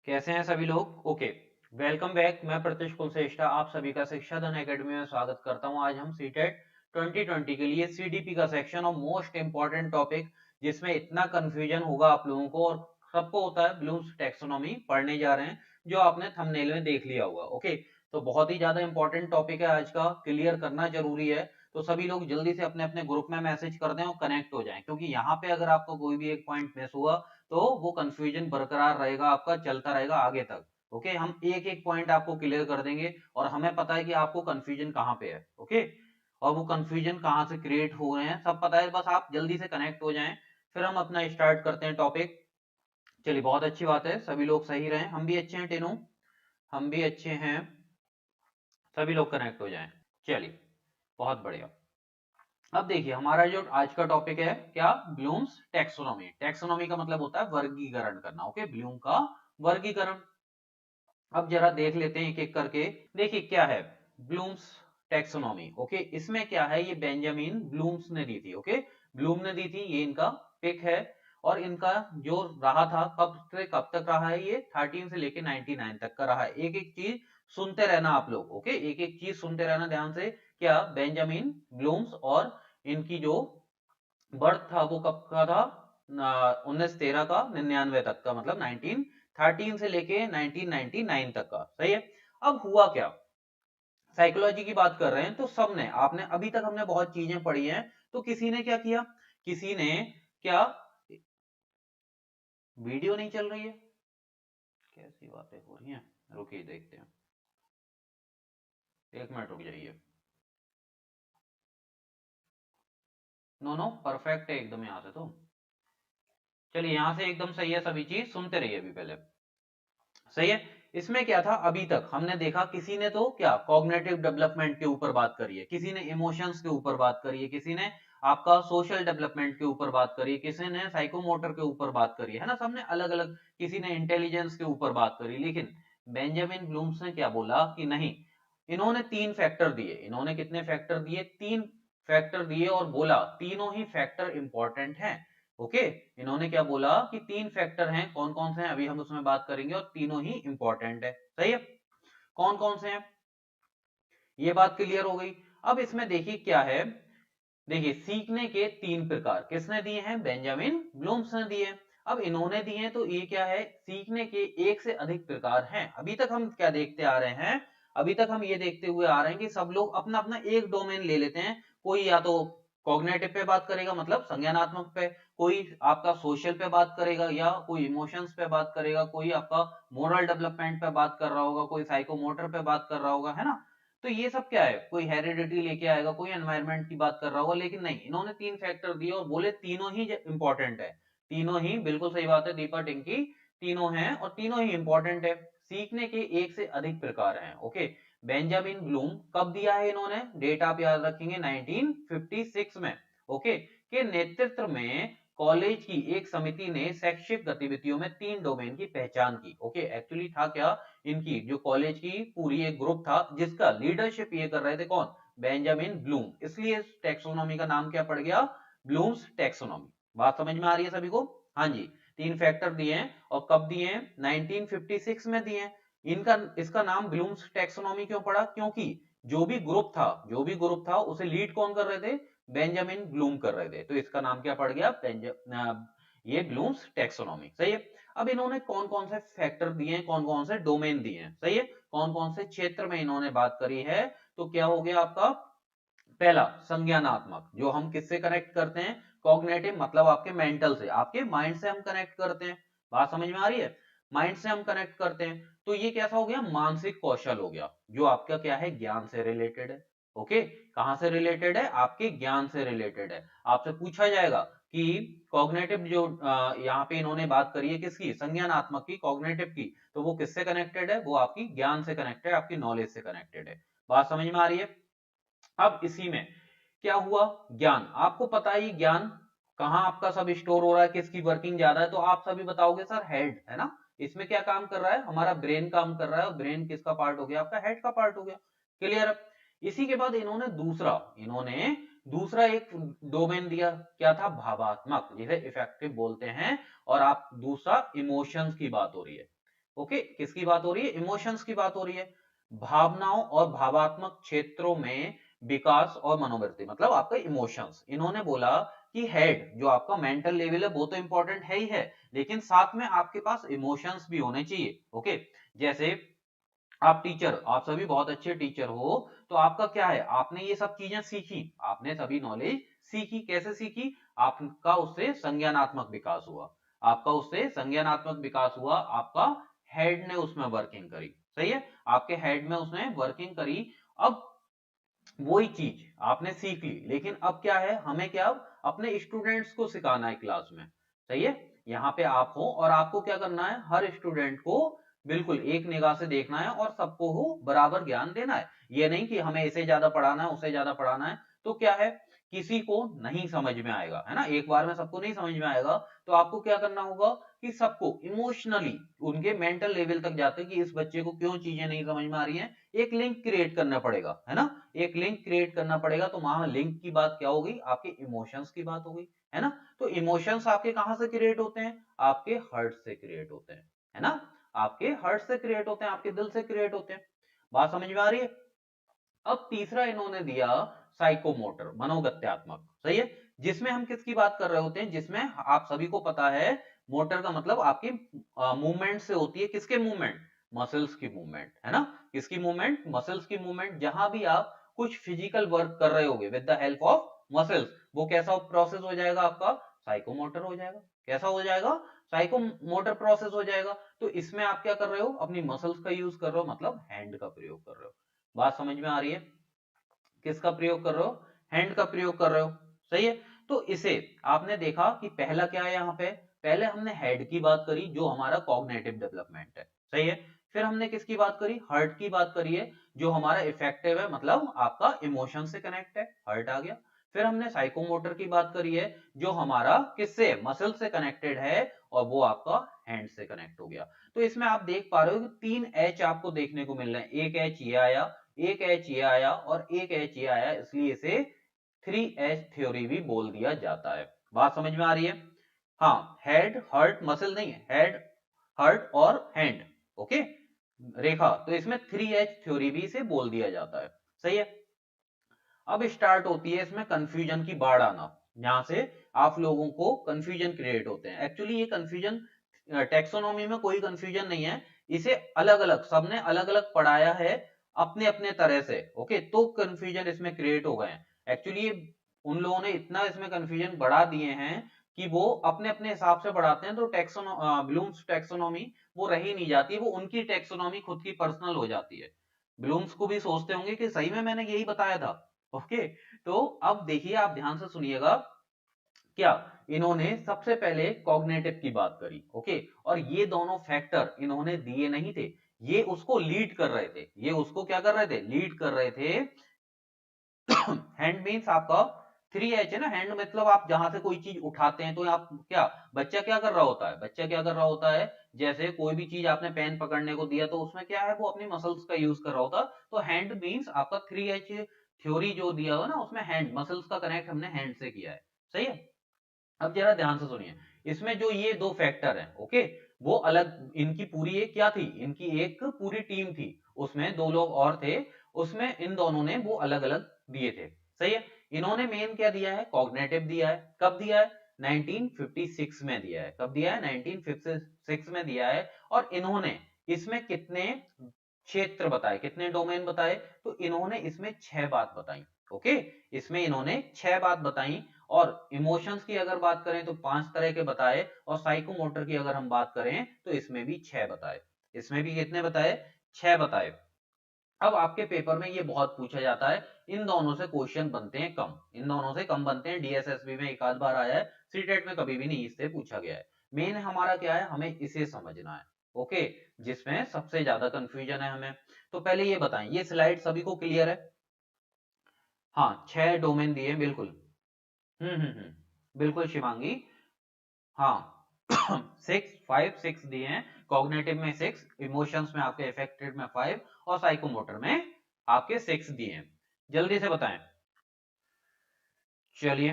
कैसे हैं सभी लोग। Okay, welcome back. मैं प्रत्युष कुलश्रेष्ठा आप सभी का शिक्षा धन एकेडमी में स्वागत करता हूं। आज हम सीटेट 2020 के लिए सीडीपी का सेक्शन और मोस्ट इंपॉर्टेंट टॉपिक जिसमें इतना कंफ्यूजन होगा आप लोगों को और सबको होता है, ब्लूम्स टैक्सोनॉमी पढ़ने जा रहे हैं, जो आपने थंबनेल में देख लिया होगा। ओके, तो बहुत ही ज्यादा इंपॉर्टेंट टॉपिक है आज का, क्लियर करना जरूरी है। तो सभी लोग जल्दी से अपने अपने ग्रुप में मैसेज कर दें और कनेक्ट हो जाएं, क्योंकि यहाँ पे अगर आपको कोई भी एक पॉइंट मिस हुआ तो वो कंफ्यूजन बरकरार रहेगा, आपका चलता रहेगा आगे तक। ओके, हम एक एक पॉइंट आपको क्लियर कर देंगे और हमें पता है कि आपको कंफ्यूजन कहाँ पे है। ओके, और वो कंफ्यूजन कहाँ से क्रिएट हो रहे हैं सब पता है, बस आप जल्दी से कनेक्ट हो जाएं। फिर हम अपना स्टार्ट करते हैं टॉपिक। चलिए, बहुत अच्छी बात है, सभी लोग सही रहे, हम भी अच्छे हैं टेनो, हम भी अच्छे हैं, सभी लोग कनेक्ट हो जाएं। चलिए, बहुत बढ़िया। अब देखिए, हमारा जो आज का टॉपिक है क्या, ब्लूम्स टैक्सोनॉमी। टैक्सोनॉमी का मतलब होता है वर्गीकरण करना। ओके, ब्लूम का वर्गीकरण। अब जरा देख लेते हैं एक एक करके। देखिए क्या है ब्लूम्स टैक्सोनॉमी। ओके, इसमें क्या है, ये बेंजामिन ब्लूम्स ने दी थी। ओके, ब्लूम ने दी थी, ये इनका पिक है। और इनका जो रहा था, कब से कब तक रहा है, ये 13 से लेके 99 तक का रहा है। एक एक चीज सुनते रहना आप लोग। ओके, एक एक चीज सुनते रहना ध्यान से। क्या, बेंजामिन ब्लूम्स और इनकी जो बर्थ था वो कब का था, 1913 का 99 तक का, मतलब 1913 से लेके 1999 तक का। सही है। अब हुआ क्या, साइकोलॉजी की बात कर रहे हैं तो सबने, आपने अभी तक हमने बहुत चीजें पढ़ी हैं, तो किसी ने क्या किया, किसी ने क्या, वीडियो नहीं चल रही है, कैसी बातें हो रही हैं, रुकिए देखते हैं, एक मिनट रुक जाइए। नो नो, परफेक्ट है एकदम यहाँ से तो। चलिए, यहाँ से एकदम सही है, सभी चीज सुनते रहिए अभी पहले। सही है। इसमें क्या था, अभी तक हमने देखा, किसी ने तो क्या कॉग्निटिव डेवलपमेंट के ऊपर बात करी है, किसी ने इमोशंस के ऊपर बात करी है, किसी ने आपका सोशल डेवलपमेंट के ऊपर बात करी है, किसी ने साइकोमोटर के ऊपर बात करी है ना, सबने अलग अलग, किसी ने इंटेलिजेंस के ऊपर बात करी। लेकिन बेंजामिन ब्लूम्स ने क्या बोला कि नहीं, इन्होंने तीन फैक्टर दिए। इन्होंने कितने फैक्टर दिए, तीन फैक्टर दिए, और बोला तीनों ही फैक्टर इंपॉर्टेंट हैं। ओके, इन्होंने क्या बोला कि तीन फैक्टर हैं, कौन कौन से हैं अभी हम उसमें बात करेंगे, और तीनों ही इंपॉर्टेंट है। सही है। कौन कौन से हैं, ये बात क्लियर हो गई। अब इसमें देखिए क्या है, देखिए सीखने के तीन प्रकार किसने दिए हैं, बेंजामिन ब्लूम्स ने दिए। अब इन्होंने दिए तो ये क्या है, सीखने के एक से अधिक प्रकार हैं। अभी तक हम क्या देखते आ रहे हैं, अभी तक हम ये देखते हुए आ रहे हैं कि सब लोग अपना अपना एक डोमेन ले लेते हैं। कोई या तो कॉग्निटिव पे बात करेगा, मतलब संज्ञानात्मक पे, कोई आपका सोशल पे बात करेगा, या कोई इमोशंस पे बात करेगा, कोई आपका मोरल डेवलपमेंट पे बात कर रहा होगा, कोई साइकोमोटर पे बात कर रहा होगा, है ना। तो ये सब क्या है, कोई हेरिडिटी लेके आएगा, कोई एनवायरनमेंट की बात कर रहा होगा। लेकिन नहीं, इन्होंने तीन फैक्टर दिए और बोले तीनों ही इंपॉर्टेंट है। तीनों ही, बिल्कुल सही बात है दीपा टिंकी, तीनों हैं और तीनों ही इंपॉर्टेंट है। सीखने के एक से अधिक प्रकार हैं। ओके, बेंजामिन ब्लूम कब दिया है इन्होंने, डेट आप याद रखेंगे 1956 में। ओके, के नेतृत्व में कॉलेज की एक समिति ने शैक्षिक गतिविधियों में तीन डोमेन की पहचान की। ओके, एक्चुअली था क्या, इनकी जो कॉलेज की पूरी एक ग्रुप था जिसका लीडरशिप ये कर रहे थे, कौन, बेंजामिन ब्लूम। इसलिए टैक्सोनॉमी का नाम क्या पड़ गया, ब्लूम्स टैक्सोनॉमी। बात समझ में आ रही है सभी को। हाँ जी, तीन फैक्टर दिए हैं और कब दिए हैं, 1956 में दिए हैं। इनका, इसका नाम ब्लूम्स टैक्सोनॉमी क्यों पड़ा, क्योंकि जो भी ग्रुप था, जो भी ग्रुप था उसे लीड कौन कर रहे थे, बेंजामिन ब्लूम कर रहे थे, तो इसका नाम क्या पड़ गया, ये ब्लूम्स टैक्सोनॉमी। सही है। अब इन्होंने कौन कौन से फैक्टर दिए हैं, कौन कौन से डोमेन दिए हैं, सही है, कौन कौन से क्षेत्र में इन्होंने बात करी है। तो क्या हो गया आपका, पहला संज्ञानात्मक, जो हम किससे कनेक्ट करते हैं, कॉग्निटिव, मतलब आपके मेंटल से, आपके माइंड से हम कनेक्ट करते हैं। बात समझ में आ रही है, माइंड से हम कनेक्ट करते हैं। तो ये कैसा हो गया, मानसिक कौशल हो गया, जो आपका क्या है, ज्ञान से रिलेटेड है। ओके, कहां से रिलेटेड है, आपके ज्ञान से रिलेटेड है। आपसे पूछा जाएगा कि कॉग्निटिव जो यहाँ पे इन्होंने बात करी है किसकी, संज्ञानात्मक की, कॉग्निटिव की, तो वो किससे कनेक्टेड है, वो आपकी ज्ञान से कनेक्टेड है, आपकी नॉलेज से कनेक्टेड है। बात समझ में आ रही है। अब इसी में क्या हुआ, ज्ञान, आपको पता है ये ज्ञान कहाँ आपका सब स्टोर हो रहा है, किसकी वर्किंग ज्यादा है, तो आप सभी बताओगे सर हेड, है ना। इसमें क्या काम कर रहा है, हमारा ब्रेन काम कर रहा है, और ब्रेन किसका पार्ट हो गया, आपका हेड का पार्ट हो गया। क्लियर। इसी के बाद इन्होंने दूसरा एक डोमेन दिया, क्या था, भावात्मक, जिसे इफेक्टिव बोलते हैं। और आप दूसरा इमोशंस की बात हो रही है। ओके, किसकी बात हो रही है? इमोशंस की बात हो रही है। भावनाओं और भावात्मक क्षेत्रों में विकास और मनोवृत्ति, मतलब आपका इमोशंस। इन्होंने बोला कि हेड जो आपका मेंटल लेवल है वो तो इंपॉर्टेंट है ही है, लेकिन साथ में आपके पास इमोशंस भी होने चाहिए। ओके, जैसे आप टीचर, आप सभी बहुत अच्छे टीचर हो, तो आपका क्या है, आपने ये सब चीजें सीखी, आपने सभी नॉलेज सीखी। कैसे सीखी? आपका उससे संज्ञानात्मक विकास हुआ, आपका उससे संज्ञानात्मक विकास हुआ, आपका हेड ने उसमें वर्किंग करी। सही है, आपके हेड में उसने वर्किंग करी। अब वही चीज आपने सीख ली, लेकिन अब क्या है, हमें क्या अपने स्टूडेंट्स को सिखाना है क्लास में। सही है, यहाँ पे आप हो और आपको क्या करना है, हर स्टूडेंट को बिल्कुल एक निगाह से देखना है और सबको हो बराबर ज्ञान देना है। ये नहीं कि हमें इसे ज्यादा पढ़ाना है उसे ज्यादा पढ़ाना है, तो क्या है, किसी को नहीं समझ में आएगा, है ना, एक बार में सबको नहीं समझ में आएगा। तो आपको क्या करना होगा कि सबको इमोशनली उनके मेंटल लेवल तक जाते कि इस बच्चे को क्यों चीजें नहीं समझ में आ रही हैं, एक लिंक क्रिएट करना पड़ेगा, है ना, एक लिंक क्रिएट करना पड़ेगा। तो वहां लिंक की बात क्या हो गई, आपके इमोशंस की बात हो गई, है ना। तो इमोशंस आपके कहां से क्रिएट होते हैं, आपके हार्ट से क्रिएट होते हैं, है ना, आपके हार्ट से क्रिएट होते हैं, आपके दिल से क्रिएट होते हैं। बात समझ में आ रही है? अब तीसरा इन्होंने दिया साइकोमोटर, मनोगत्यात्मक। सही है, जिसमें हम किसकी बात कर रहे होते हैं, जिसमें आप सभी को पता है मोटर का मतलब आपकी मूवमेंट से होती है। किसके मूवमेंट? मसल्स की मूवमेंट, है ना, किसकी मूवमेंट? मसल्स की मूवमेंट। जहां भी आप कुछ फिजिकल वर्क कर रहे होगे with the help of muscles, वो कैसा प्रोसेस हो जाएगा आपका? साइकोमोटर हो जाएगा। कैसा हो जाएगा? साइकोमोटर प्रोसेस हो जाएगा। तो इसमें आप क्या कर रहे हो, अपनी मसल्स का यूज कर रहे हो, मतलब हैंड का प्रयोग कर रहे हो। बात समझ में आ रही है? किसका प्रयोग कर रहे हो? हैंड का प्रयोग कर रहे हो। सही है, तो इसे आपने देखा कि पहला क्या है, यहाँ पे पहले हमने हेड की बात करी जो हमारा कॉग्निटिव डेवलपमेंट है। सही है, फिर हमने किसकी बात करी? हार्ट की बात करी है, जो हमारा इफेक्टिव है, मतलब आपका इमोशन से कनेक्ट है, हार्ट आ गया। फिर हमने साइकोमोटर की बात करी है, जो हमारा किससे? मसल से कनेक्टेड है, और वो आपका हैंड से कनेक्ट हो गया। तो इसमें आप देख पा रहे हो कि 3 एच आपको देखने को मिल रहे हैं। एक एच ये आया, एक एच ये आया, और एक एच ये आया, इसलिए इसे 3H थ्योरी भी बोल दिया जाता है। बात समझ में आ रही है? हाँ, हेड हर्ट मसल नहीं है, हेड हर्ट और हैंड। ओके, रेखा, तो इसमें 3H थ्योरी भी इसे बोल दिया जाता है। सही है, अब स्टार्ट होती है इसमें कंफ्यूजन की बाढ़ आना। यहां से आप लोगों को कंफ्यूजन क्रिएट होते हैं। एक्चुअली ये कंफ्यूजन, टेक्सोनॉमी में कोई कंफ्यूजन नहीं है, इसे अलग अलग सबने अलग अलग पढ़ाया है अपने अपने तरह से। ओके, तो कंफ्यूजन इसमें क्रिएट हो गए हैं। एक्चुअली उन लोगों ने इतना इसमें कंफ्यूजन बढ़ा दिए हैं कि वो अपने अपने हिसाब से बढ़ाते हैं, तो ब्लूम्स टेक्सोनॉमी वो रही नहीं जाती, वो उनकी टेक्सोनॉमी खुद की पर्सनल हो जाती है। ब्लूम्स को भी सोचते होंगे कि सही में मैंने यही बताया था। ओके, तो अब देखिए, आप ध्यान से सुनिएगा। क्या इन्होंने सबसे पहले कॉग्निटिव की बात करी। ओके, और ये दोनों फैक्टर इन्होंने दिए नहीं थे, ये उसको लीड कर रहे थे, ये उसको क्या कर रहे थे? लीड कर रहे थे। हैंड मीन्स आपका 3H है ना, हैंड मतलब आप जहां से कोई चीज उठाते हैं, तो आप क्या, बच्चा क्या कर रहा होता है, बच्चा क्या कर रहा होता है, जैसे कोई भी चीज आपने पेन पकड़ने को दिया, तो उसमें क्या है, वो अपनी मसल्स का यूज कर रहा होता। तो हैंड मीन्स आपका 3H थ्योरी जो दिया हुआ ना, उसमें हैंड मसल्स का कनेक्ट हमने हैंड से किया है। सही है, अब जरा ध्यान से सुनिए, इसमें जो ये दो फैक्टर हैं, ओके, वो अलग, इनकी पूरी एक क्या थी, इनकी एक पूरी टीम थी, उसमें दो लोग और थे, उसमें इन दोनों ने वो अलग अलग दिए थे। सही है, इन्होंने मेन क्या दिया है? कॉग्निटिव दिया है। कब दिया है? 1956 में दिया है। कब दिया है? 1956 में दिया है। और इन्होंने इसमें कितने क्षेत्र बताए, कितने डोमेन बताए? तो इन्होंने इसमें 6 बात बताई। ओके, इसमें इन्होंने 6 बात बताई। और इमोशंस की अगर बात करें तो 5 तरह के बताए, और साइकोमोटर की अगर हम बात करें तो इसमें भी 6 बताए। इसमें भी कितने बताए? 6 बताए। अब आपके पेपर में ये बहुत पूछा जाता है, इन दोनों से क्वेश्चन बनते हैं कम, इन दोनों से कम बनते हैं। डीएसएसबी में एक आध बार आया है, सीटेट में कभी भी नहीं इससे पूछा गया है। मेन हमारा क्या है, हमें इसे समझना है। ओके, जिसमें सबसे ज्यादा कंफ्यूजन है हमें। तो पहले ये बताएं, ये स्लाइड सभी को क्लियर है? हाँ, 6 डोमेन दिए बिल्कुल। बिल्कुल शिवांगी। हाँ, 6 दिए हैं। कॉग्निटिव में 6, इमोशंस में आपके इफेक्टेड में 5, और साइकोमोटर में आपके 6 दिए हैं। जल्दी से बताएं। चलिए,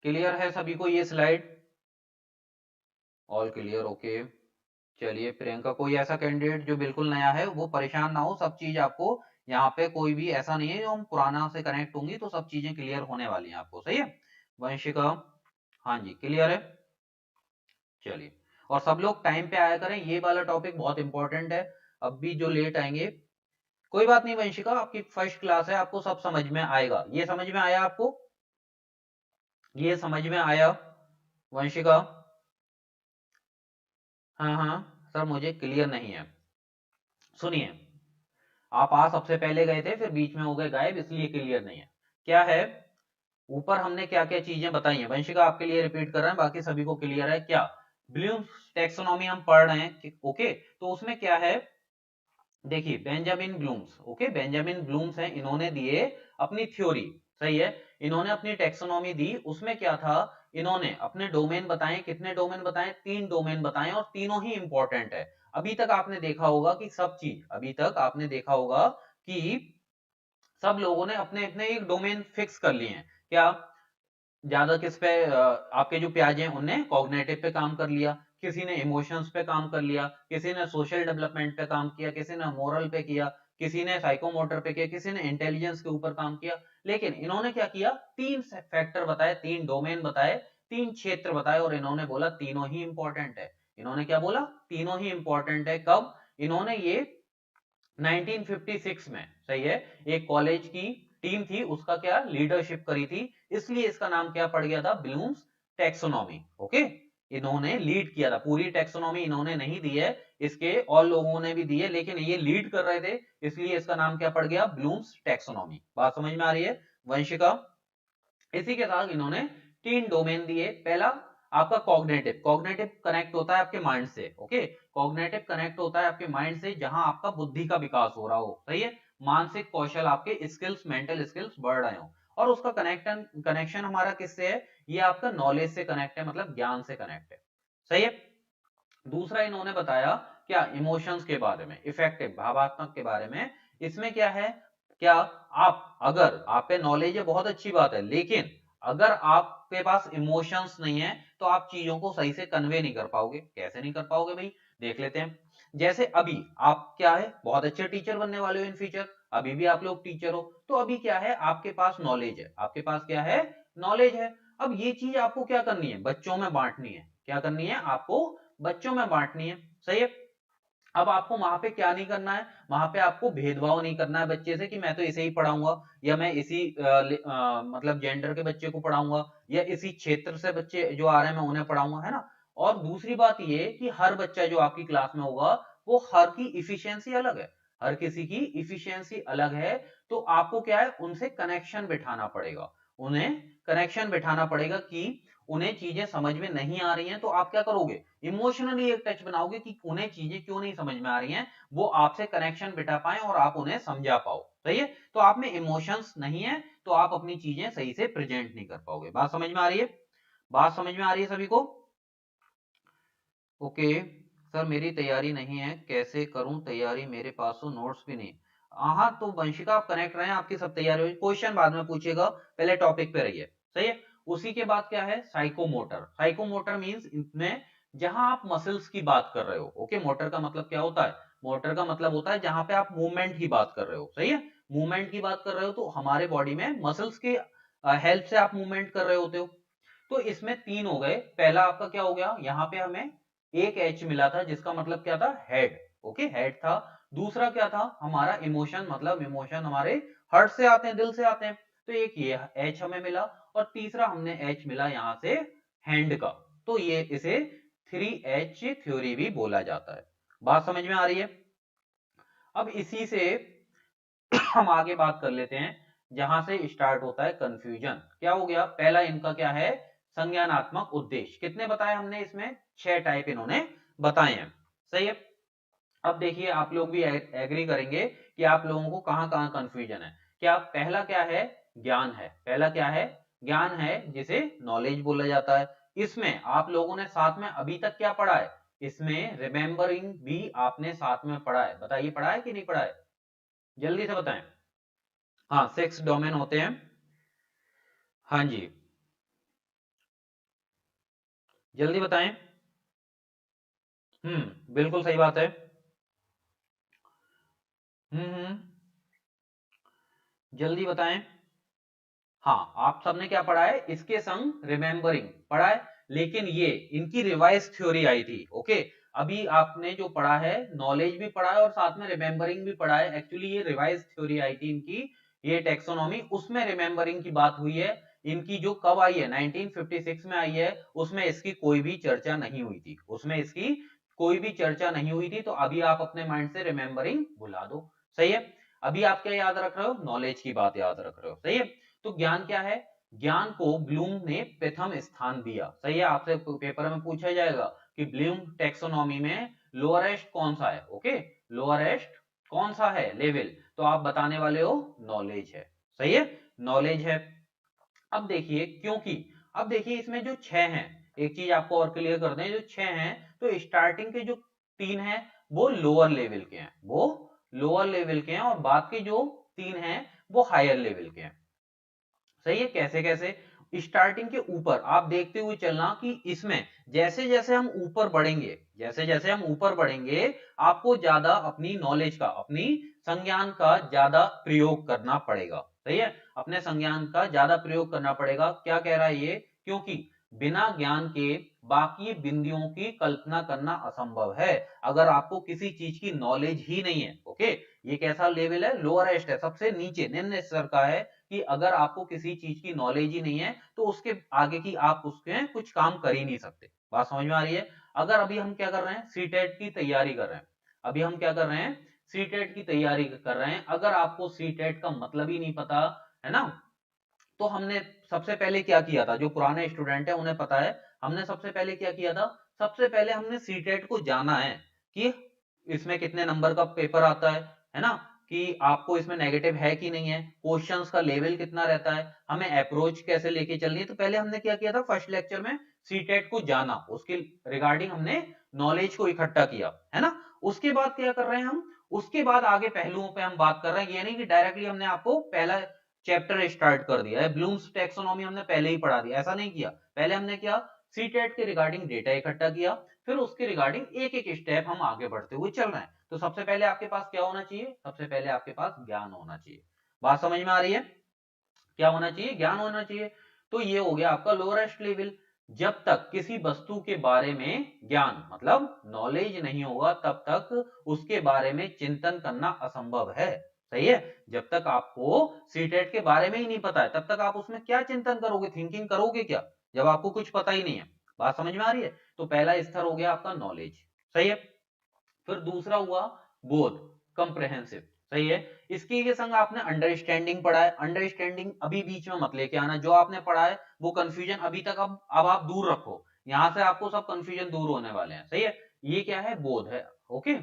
क्लियर है सभी को ये स्लाइड? All clear, okay. चलिए प्रियंका, कोई ऐसा कैंडिडेट जो बिल्कुल नया है वो परेशान ना हो, सब चीज आपको यहाँ पे कोई भी ऐसा नहीं है जो हम पुराना से कनेक्ट होंगी तो सब चीजें क्लियर होने वाली हैं आपको, सही है। वंशिका, हाँ जी क्लियर है। चलिए, और सब लोग टाइम पे आया करें, ये वाला टॉपिक बहुत इंपॉर्टेंट है। अब भी जो लेट आएंगे कोई बात नहीं। वंशिका, आपकी फर्स्ट क्लास है, आपको सब समझ में आएगा। ये समझ में आया आपको? ये समझ में आया वंशिका? हाँ हाँ सर, मुझे क्लियर नहीं है। सुनिए, आप आ सबसे पहले गए थे, फिर बीच में हो गए गायब, इसलिए क्लियर नहीं है। क्या है, ऊपर हमने क्या क्या चीजें बताई हैं, वंशिका आपके लिए रिपीट कर रहे हैं, बाकी सभी को क्लियर है क्या? ब्लूम्स टैक्सोनॉमी हम पढ़ रहे हैं, ओके। तो उसमें क्या है, देखिए Benjamin Bloom's, okay, Benjamin Bloom's हैं, इन्होंने दिए अपनी थ्योरी, सही है। इन्होंने अपनी टैक्सोनॉमी दी, उसमें क्या था, इन्होंने अपने डोमेन बताए। कितने डोमेन बताए? 3 डोमेन बताए, और तीनों ही इंपॉर्टेंट है। अभी तक आपने देखा होगा कि सब चीज, अभी तक आपने देखा होगा कि सब लोगों ने अपने अपने एक डोमेन फिक्स कर लिए हैं। क्या ज्यादा किस पे आपके जो प्याजे हैं उनने कॉग्निटिव पे काम कर लिया, किसी ने इमोशंस पे काम कर लिया, किसी ने सोशल डेवलपमेंट पे काम किया, किसी ने मोरल पे किया, किसी ने साइकोमोटर पे किया, किसी ने इंटेलिजेंस के ऊपर काम किया। लेकिन इन्होंने क्या किया, 3 फैक्टर बताए, 3 डोमेन बताए, 3 क्षेत्र बताए, और इन्होंने बोला तीनों ही इंपॉर्टेंट है। इन्होंने क्या बोला, तीनों ही इंपॉर्टेंट है। कब? इन्होंने ये 1956 में, सही है, एक कॉलेज की टीम थी, उसका क्या लीडरशिप करी थी, इसलिए इसका नाम क्या पड़ गया था, ब्लूम्स टैक्सोनॉमी, ओके। इन्होंने लीड किया था, पूरी टैक्सोनॉमी इन्होंने नहीं दी है, इसके और लोगों ने भी दी है, लेकिन ये लीड कर रहे थे, इसलिए इसका नाम क्या पड़ गया, ब्लूम्स टैक्सोनॉमी। बात समझ में आ रही है वंशिका? इसी के साथ इन्होंने 3 डोमेन दिए। पहला आपका कॉग्निटिव, कॉग्निटिव कनेक्ट होता है आपके माइंड से, ओके। कॉग्निटिव कनेक्ट होता है आपके माइंड से, जहां आपका बुद्धि का विकास हो रहा हो, सही है, मानसिक कौशल, आपके स्किल्स, मेंटल स्किल्स बढ़ रहे हो। और उसका कनेक्शन हमारा किससे है, ये आपका नॉलेज से कनेक्ट है, मतलब ज्ञान से कनेक्ट है, सही है। दूसरा इन्होंने बताया क्या, इमोशंस के बारे में, इफेक्टिव भावात्मक के बारे में। इसमें क्या है, क्या आप, अगर आप पे नॉलेज है बहुत अच्छी बात है, लेकिन अगर आपके पास इमोशंस नहीं है तो आप चीजों को सही से कन्वे नहीं कर पाओगे। कैसे नहीं कर पाओगे भाई, देख लेते हैं। जैसे अभी आप क्या है, बहुत अच्छे टीचर बनने वाले हो इन फ्यूचर, अभी भी आप लोग टीचर हो, तो अभी क्या है, आपके पास नॉलेज है, आपके पास क्या है, नॉलेज है। अब ये चीज आपको क्या करनी है, बच्चों में बांटनी है। क्या करनी है आपको, बच्चों में बांटनी है, सही है। अब आपको वहां पे क्या नहीं करना है, वहां पे आपको भेदभाव नहीं करना है बच्चे से, कि मैं तो इसे ही पढ़ाऊंगा, या मैं इसी मतलब जेंडर के बच्चे को पढ़ाऊंगा, या इसी क्षेत्र से बच्चे जो आ रहे हैं मैं उन्हें पढ़ाऊंगा, है ना। और दूसरी बात ये कि हर बच्चा जो आपकी क्लास में होगा वो हर की इफिशियंसी अलग है, हर किसी की इफिशियंसी अलग है। तो आपको क्या है, उनसे कनेक्शन बिठाना पड़ेगा, उन्हें कनेक्शन बिठाना पड़ेगा कि उन्हें चीजें समझ में नहीं आ रही हैं, तो आप क्या करोगे, इमोशनली एक टच बनाओगे कि उन्हें चीजें क्यों नहीं समझ में आ रही हैं, वो आपसे कनेक्शन बिठा पाए और आप उन्हें समझा पाओ, सही है। तो आप में इमोशंस नहीं है तो आप अपनी चीजें सही से प्रेजेंट नहीं कर पाओगे। बात समझ में आ रही है? बात समझ में आ रही है सभी को? ओके। सर मेरी तैयारी नहीं है, कैसे करूं तैयारी, मेरे पास तो नोट्स भी नहीं। हाँ तो वंशिका आप कनेक्ट रहे, आपकी सब तैयारी हुई, क्वेश्चन बाद में पूछिएगा, पहले टॉपिक पे रहिए, सही है। उसी के बाद क्या है, साइकोमोटर। साइकोमोटर मींस इसमें जहां आप मसल्स की बात कर रहे हो, ओके। मोटर का मतलब क्या होता है, मोटर का मतलब होता है जहां पे आप मूवमेंट की बात कर रहे हो, सही है। मूवमेंट की बात कर रहे हो तो हमारे बॉडी में मसल्स के हेल्प से आप मूवमेंट कर रहे होते हो। तो इसमें 3 हो गए। पहला आपका क्या हो गया, यहाँ पे हमें एक एच मिला था, जिसका मतलब क्या था, हेड, ओके, हेड था। दूसरा क्या था हमारा, इमोशन, मतलब इमोशन हमारे हार्ट से आते हैं, दिल से आते हैं, तो एक ये एच हमें मिला। और तीसरा हमने एच मिला यहाँ से हैंड का, तो ये इसे 3H थ्योरी भी बोला जाता है। बात समझ में आ रही है? अब इसी से हम आगे बात कर लेते हैं, जहां से स्टार्ट होता है कंफ्यूजन। क्या हो गया, पहला इनका क्या है, संज्ञानात्मक उद्देश्य। कितने बताए हमने इसमें, 6 टाइप इन्होंने बताए हैं, सही है। अब देखिए आप लोग भी एग्री करेंगे कि आप लोगों को कहां कहां कंफ्यूजन है। क्या पहला क्या है, ज्ञान है, पहला क्या है, ज्ञान है, जिसे नॉलेज बोला जाता है। इसमें आप लोगों ने साथ में अभी तक क्या पढ़ा है, इसमें रिमेंबरिंग भी आपने साथ में पढ़ा है, बताइए पढ़ा है कि नहीं पढ़ा है, जल्दी से बताएं। हाँ 6 डोमेन होते हैं, हाँ जी, जल्दी बताएं। बिल्कुल सही बात है। जल्दी बताएं। हाँ, आप सबने क्या पढ़ा है, इसके संग रिमेंबरिंग पढ़ा है, लेकिन ये इनकी रिवाइज थ्योरी आई थी। ओके, अभी आपने जो पढ़ा है नॉलेज भी पढ़ा है और साथ में रिमेंबरिंग भी पढ़ा है। एक्चुअली ये रिवाइज थ्योरी आई थी इनकी, ये टेक्सोनॉमी, उसमें रिमेंबरिंग की बात हुई है। इनकी जो कब आई है, 1956 में आई है, उसमें इसकी कोई भी चर्चा नहीं हुई थी, उसमें इसकी कोई भी चर्चा नहीं हुई थी। तो अभी आप अपने माइंड से रिमेंबरिंग भुला दो। सही है। अभी आप क्या याद रख रहे हो, नॉलेज की बात याद रख रहे हो। सही है। तो ज्ञान क्या है, ज्ञान को ब्लूम ने प्रथम स्थान दिया। सही है, आपसे पेपर में पूछा जाएगा कि ब्लूम टेक्सोनॉमी में लोअरेस्ट कौन सा है। ओके, लोअरेस्ट कौन सा है लेवल, तो आप बताने वाले हो नॉलेज है। सही है, नॉलेज है। अब देखिए, क्योंकि अब देखिए इसमें जो 6 हैं, एक चीज आपको और क्लियर कर दें, जो 6 हैं तो स्टार्टिंग के जो 3 हैं वो लोअर लेवल के हैं, वो लोअर लेवल के हैं, और बाद के जो 3 हैं वो हायर लेवल के हैं। सही है। कैसे कैसे, स्टार्टिंग के ऊपर आप देखते हुए चलना कि इसमें जैसे जैसे हम ऊपर बढ़ेंगे, जैसे जैसे हम ऊपर बढ़ेंगे, आपको ज्यादा अपनी नॉलेज का, अपनी संज्ञान का ज्यादा प्रयोग करना पड़ेगा। सही है, अपने संज्ञान का ज्यादा प्रयोग करना पड़ेगा। क्या कह रहा है ये, क्योंकि बिना ज्ञान के बाकी बिंदुओं की कल्पना करना असंभव है। अगर आपको किसी चीज की नॉलेज ही नहीं है, ओके, ये कैसा लेवल है, लोअरेस्ट है, सबसे नीचे निम्न स्तर का है, कि अगर आपको किसी चीज की नॉलेज ही नहीं है तो उसके आगे की आप उसके कुछ काम कर ही नहीं सकते। बात समझ में आ रही है। अगर अभी हम क्या कर रहे हैं, सीटेट की तैयारी कर रहे हैं, अभी हम क्या कर रहे हैं, सीटेट की तैयारी कर रहे हैं, अगर आपको सीटेट का मतलब ही नहीं पता है ना, तो हमने सबसे पहले क्या किया था, जो पुराने स्टूडेंट है उन्हें पता है, हमने सबसे पहले क्या किया था, सबसे पहले हमने सीटेट को जाना है कि इसमें कितने नंबर का पेपर आता है ना, कि आपको इसमें नेगेटिव है कि नहीं है, क्वेश्चंस का लेवल कितना रहता है, हमें अप्रोच कैसे लेके चलनी है। तो पहले हमने क्या किया था, फर्स्ट लेक्चर में सीटेट को जाना, उसके रिगार्डिंग हमने नॉलेज को इकट्ठा किया, है ना। उसके बाद क्या कर रहे हैं हम, उसके बाद आगे पहलुओं पे हम बात कर रहे हैं। ये नहीं कि डायरेक्टली हमने आपको पहला चैप्टर स्टार्ट कर दिया है, ब्लूम्स टेक्सोनॉमी हमने पहले ही पढ़ा दिया, ऐसा नहीं किया। पहले हमने क्या, सीटेट के रिगार्डिंग डेटा इकट्ठा किया, फिर उसके रिगार्डिंग एक एक स्टेप हम आगे बढ़ते हुए चल रहे हैं। तो सबसे पहले आपके पास क्या होना चाहिए, सबसे पहले आपके पास ज्ञान होना चाहिए। बात समझ में आ रही है, क्या होना चाहिए, ज्ञान होना चाहिए। तो ये हो गया आपका लोअरेस्ट लेवल। जब तक किसी वस्तु के बारे में ज्ञान मतलब नॉलेज नहीं होगा, तब तक उसके बारे में चिंतन करना असंभव है। सही है। जब तक आपको सीटेट के बारे में ही नहीं पता है, तब तक आप उसमें क्या चिंतन करोगे, थिंकिंग करोगे क्या, जब आपको कुछ पता ही नहीं है। बात समझ में आ रही है। तो पहला स्तर हो गया आपका नॉलेज। सही है। फिर दूसरा हुआ बोध, कंप्रेहेंसिव। सही है। इसके के संग आपने अंडरस्टैंडिंग पढ़ा है, अंडरस्टैंडिंग अभी बीच में मत लेके आना, जो आपने पढ़ा है वो कंफ्यूजन अभी तक अब आप दूर रखो, यहां से आपको सब कंफ्यूजन दूर होने वाले हैं। सही है। ये क्या है, बोध है। ओके,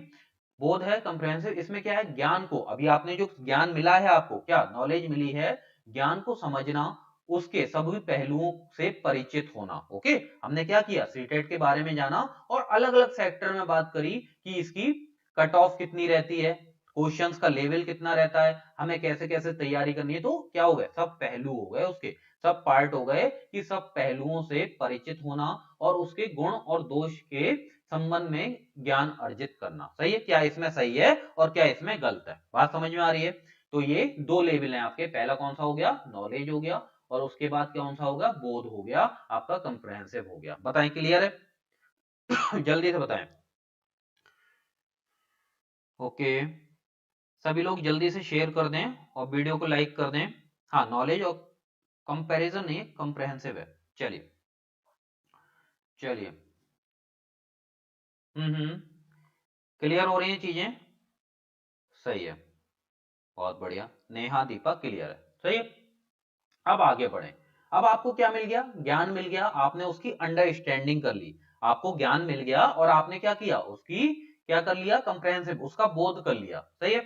बोध है, कंप्रेहेंसिव। इसमें क्या है, ज्ञान को, अभी आपने जो ज्ञान मिला है, आपको क्या नॉलेज मिली है, ज्ञान को समझना, उसके सभी पहलुओं से परिचित होना। ओके, हमने क्या किया, सीटेट के बारे में जाना और अलग अलग सेक्टर में बात करी कि इसकी कट ऑफ कितनी रहती है, क्वेश्चंस का लेवल कितना रहता है, हमें कैसे कैसे तैयारी करनी है। तो क्या हो गए, सब पहलू हो गए, उसके सब पार्ट हो गए, कि सब पहलुओं से परिचित होना और उसके गुण और दोष के संबंध में ज्ञान अर्जित करना। सही है, क्या इसमें सही है और क्या इसमें गलत है, बात समझ में आ रही है। तो ये दो लेवल हैं आपके, पहला कौन सा हो गया, नॉलेज हो गया, और उसके बाद कौन सा होगा, बोध हो गया, आपका कंप्रेहेंसिव हो गया। बताएं, क्लियर है? जल्दी से बताएं। ओके, सभी लोग जल्दी से शेयर कर दें और वीडियो को लाइक कर दें। हाँ, नॉलेज और कंपैरिजन नहीं, कंप्रेहेंसिव है। चलिए चलिए। क्लियर हो रही हैं चीजें। सही है, बहुत बढ़िया, नेहा दीपा क्लियर है। सही है। अब आगे बढ़े। अब आपको क्या मिल गया, ज्ञान मिल गया, आपने उसकी अंडरस्टैंडिंग कर ली, आपको ज्ञान मिल गया और आपने क्या किया, उसकी क्या कर लिया, कंप्रेहेंसिव, उसका बोध कर लिया। सही है।